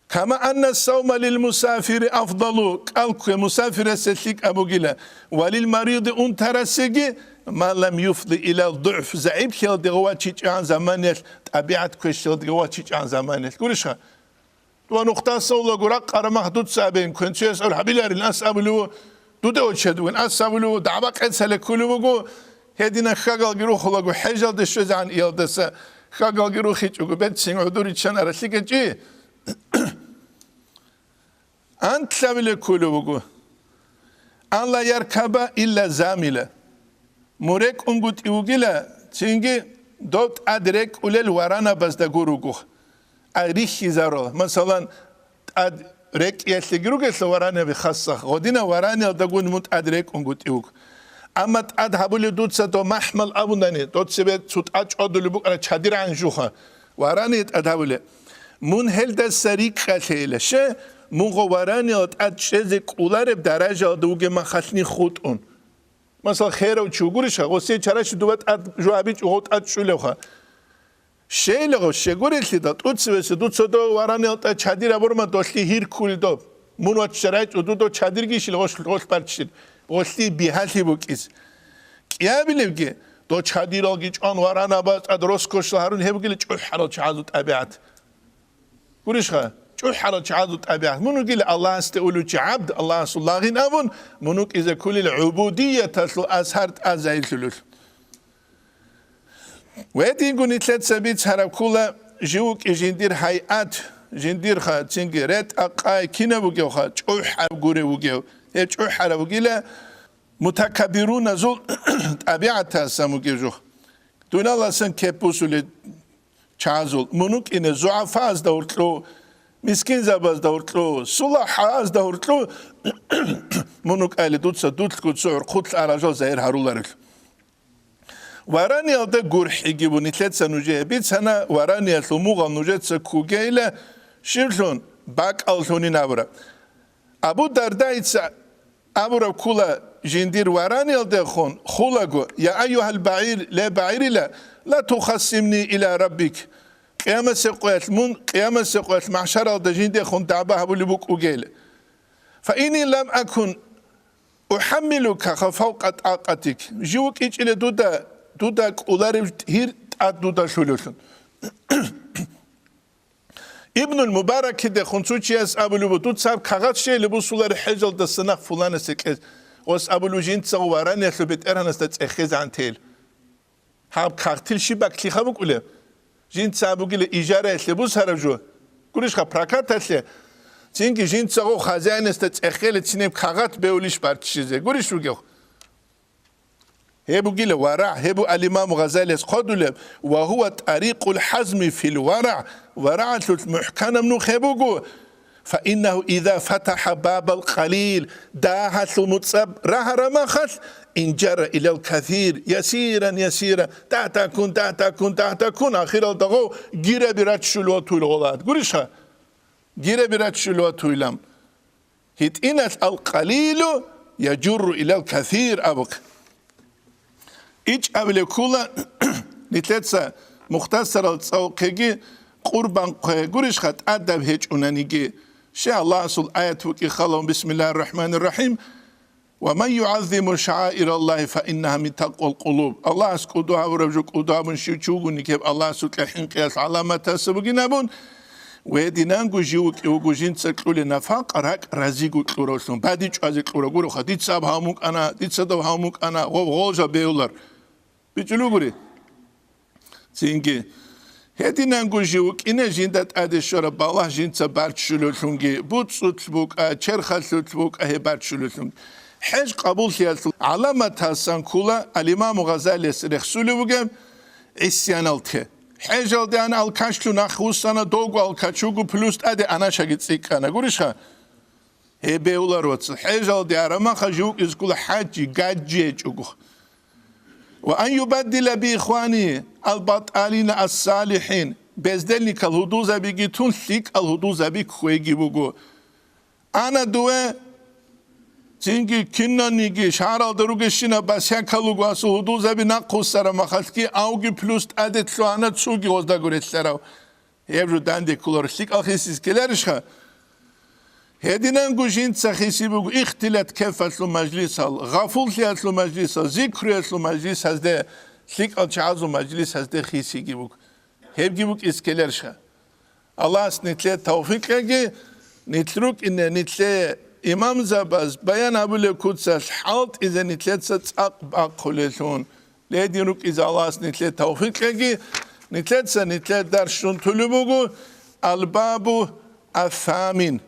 Speaker 2: كما أن الصوم للمسافر أفضل قالك مسافر سلك أبو جلا وللمريض أنترسجي ما لم يفضي إلى الضعف زعيب خيال دغواتي عن زمانه طبيعة كشيال دغواتي عن زمانه كلشها ونقطة صولة قرق قرم حدود سابين كنت يسأل حبيلار الناس أبلو دودو تشدون الناس أبلو دعبك أنسل كله بقو هدينا خجل جرو خلاقو حجل دشوز عن إيادسة خجل جرو خيج وقو بنت سين عدوري تشان أرسلك جي أنت سابل كله بقو أن لا يركب إلا زاملة مورك أنقط يوجلا تيجي دوت أدرك ولل ورانا بس دعوروجو أريخ زارو مثلاً أدرك يسلجروج الورانا بخاصة غدينا ورانا دعون مت أدرك أنقط يوج أما أدهبولي دوت سدو محمل أبوناني دوت سبت سوت أج أدلو بق على شادير عن جوها وراني أدهبولي من هلدا سريك خاله شه من غواراني أد شزك أولار بدرجة دوجي ما خلني خود أون مثلا خیر و چوگورش غوسی چرش دوبت جوابی چوغت اتشولخه شیلغو شگوریلی داد اوتسویس دوتسودو ورانی تا چادیر ابرما دوستی هیر کول دو منوات شرایط دو چادرگیشیل غوش پرچیل غوستی بیهالی بکیز کیا بیلیگه دو چادیراگیچ آن ورانا باز ادرس کشل هرون هبگیل چوه حرات چعادت ابیات گوریشخه چوه حرات چعادت ابیات منو گیل الله است اولو عبد الله است الله نبون منو کیز کلی العبودیه تسلو از هرت از زایل تلول وادي يقول نتلات سبيت هرب كولا جوك جندير هيئات جندير خا تنجرت أقاي كنا بوجو خا تشوح بقولي بوجو هي تشوح على بوجيلا متكبرون زول طبيعة ساموجو دون الله سن كبوسول تشازول منوك إن زعفاء از دورتلو مسكين زباز دورتلو صلاح از دورتلو منوك آل دوت سدوت كود سعر خود الأرجال زهير هارولارل وراني هذا جرح يجيبون نتلات سنوجه بيت سنة وراني الثموغ نوجت سكوجيله شيرلون باك ألثوني نابرا أبو درداء أبو كولا جندير وراني هذا خون خلاقو يا أيها البعير لا بعير لا تخصمني إلى ربك قيامة سقوات معشر هذا جندير خون تعبها بلبوك وجيله فإني لم أكن أحملك فوق طاقتك جوك إيش إلى دودا أولارب هير دودا شلولن ابن المبارك كده خنسوچي اس ابلو دود صاحب كاغات شي لبو سولار حجل د سنخ فلان سكز وس ابلو جين تصوران يخلبت ارن است اخز عن تيل هاب كارتل شي باكلي خبق ولا جين صاحب قال اجاره لبو سرجو قولش خ براكات تسله چنگي جين تصو خزان است اخيل تشنيب كاغات بيوليش بارتشيزه قولش وگو هبو قيل ورع هبو الإمام غزالي قدل وهو طريق الحزم في الورع ورع المحكم منو خبوغو فإنه إذا فتح باب القليل داهت المتصب راه رمخت انجر إلى الكثير يسيرا يسيرا تكون آخر الدغو جير برات شلوة الغلات قرشها جير برات شلوة الام هيت إنت القليل يجر إلى الكثير أبوك إيش قبل كولا نتلتسا مختصر التصوقي قربان قريش خط أدب هيج أنانيجي شاء الله أصل آية وكي خلهم بسم الله الرحمن الرحيم ومن يعظم شعائر الله فإنها من تقوى القلوب الله أسكدوها ورجوك أدوها من شوشوغني كيف الله أسكت لحين قياس علامة تسبقنا بون ويدينانغو جيوك يوغو جين تسكلول نفاق راك رازيغو تلورسون بعدي جوازك لورغورو خديت ساب هاموك أنا ديت سدو هاموك أنا وغوجا بيولر بيجلوغوري سينجي هدينانغو جيوك إنا جيندات أدشورا بالله جين تبارت شلولونجي بوت سوتبوك أشرخ سوتبوك أهي بارت شلولونج حج قبول سياسل علامة تاسان كولا الإمام غزالي سرخسولي وغم عسيان التخي حجل ده أنا الكاشلو نخوستانا دوغو الكاشوغو بلوست أدي أنا شاقت سيكانا قوليشها هي بيولا روتسل حجل ده أرما خجوك إزكول حاجي قاجي جوغو وأن يبدل بإخواني البطالين الصالحين بزدلني كالهدوزة بيجيتون ثيك الهدوزة بيكويجي بوغو أنا دوه چنگی کنن نیگی شهر دروگشینا بس یک کلوگ واسه حدود زبی نقص سر مخالف کی آوگی پلوست عدد شوانه چوگی وزده گریت سرو هیچ دنده کلورستیک آخیسیز کلرش خا هدینن گوشین سخیسی بگو اختلاط کفت لو مجلس هال غفول لیت لو مجلس هال ذکریت لو مجلس هزده سلیک آنچاز لو مجلس هزده خیسی گی بگو هیچ بگو اسکلرش خا الله است نتله توفیق کی نتلوک این نتله İmam Zabaz bayan abule kutsas halt ize nitlet satsak akkolelun lediruk iz Allah's nitlet tawfik ki nitlet sa nitlet darshun tulubugu albabu athamin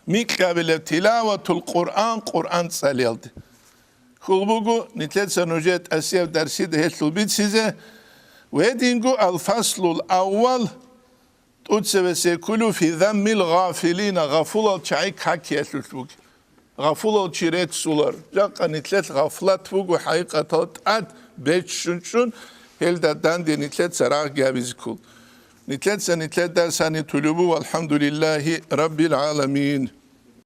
Speaker 2: mikabel tilavetul Kur'an salildi khulbugu nitlet sa nujet asyev dersi de hetlubit size ve dingu al faslul awwal تُتْسَوَ سَيْكُلُوا فِي ذَمِّ الْغَافِلِينَ غَفُولَ الْچَعِكْ حَكِيَ سُلْتُوكِ غَفُولَ الْچِرَيْت سُولَر جَاقَ نِتْلَتْ غَفْلَتْ فُوقُ حَقِيقَةً أَدْ بَيْتْ شُنْشُنْ هِلْدَ دَنْدِ نِتْلَتْ سَرَاغ جَابِزْكُل نِتْلَتْ سَنِتْلَتْ دَرْسَانِ تُلُبُ وَالْحَمْدُ لِلَّهِ رَبِّ الْعَالَمِينَ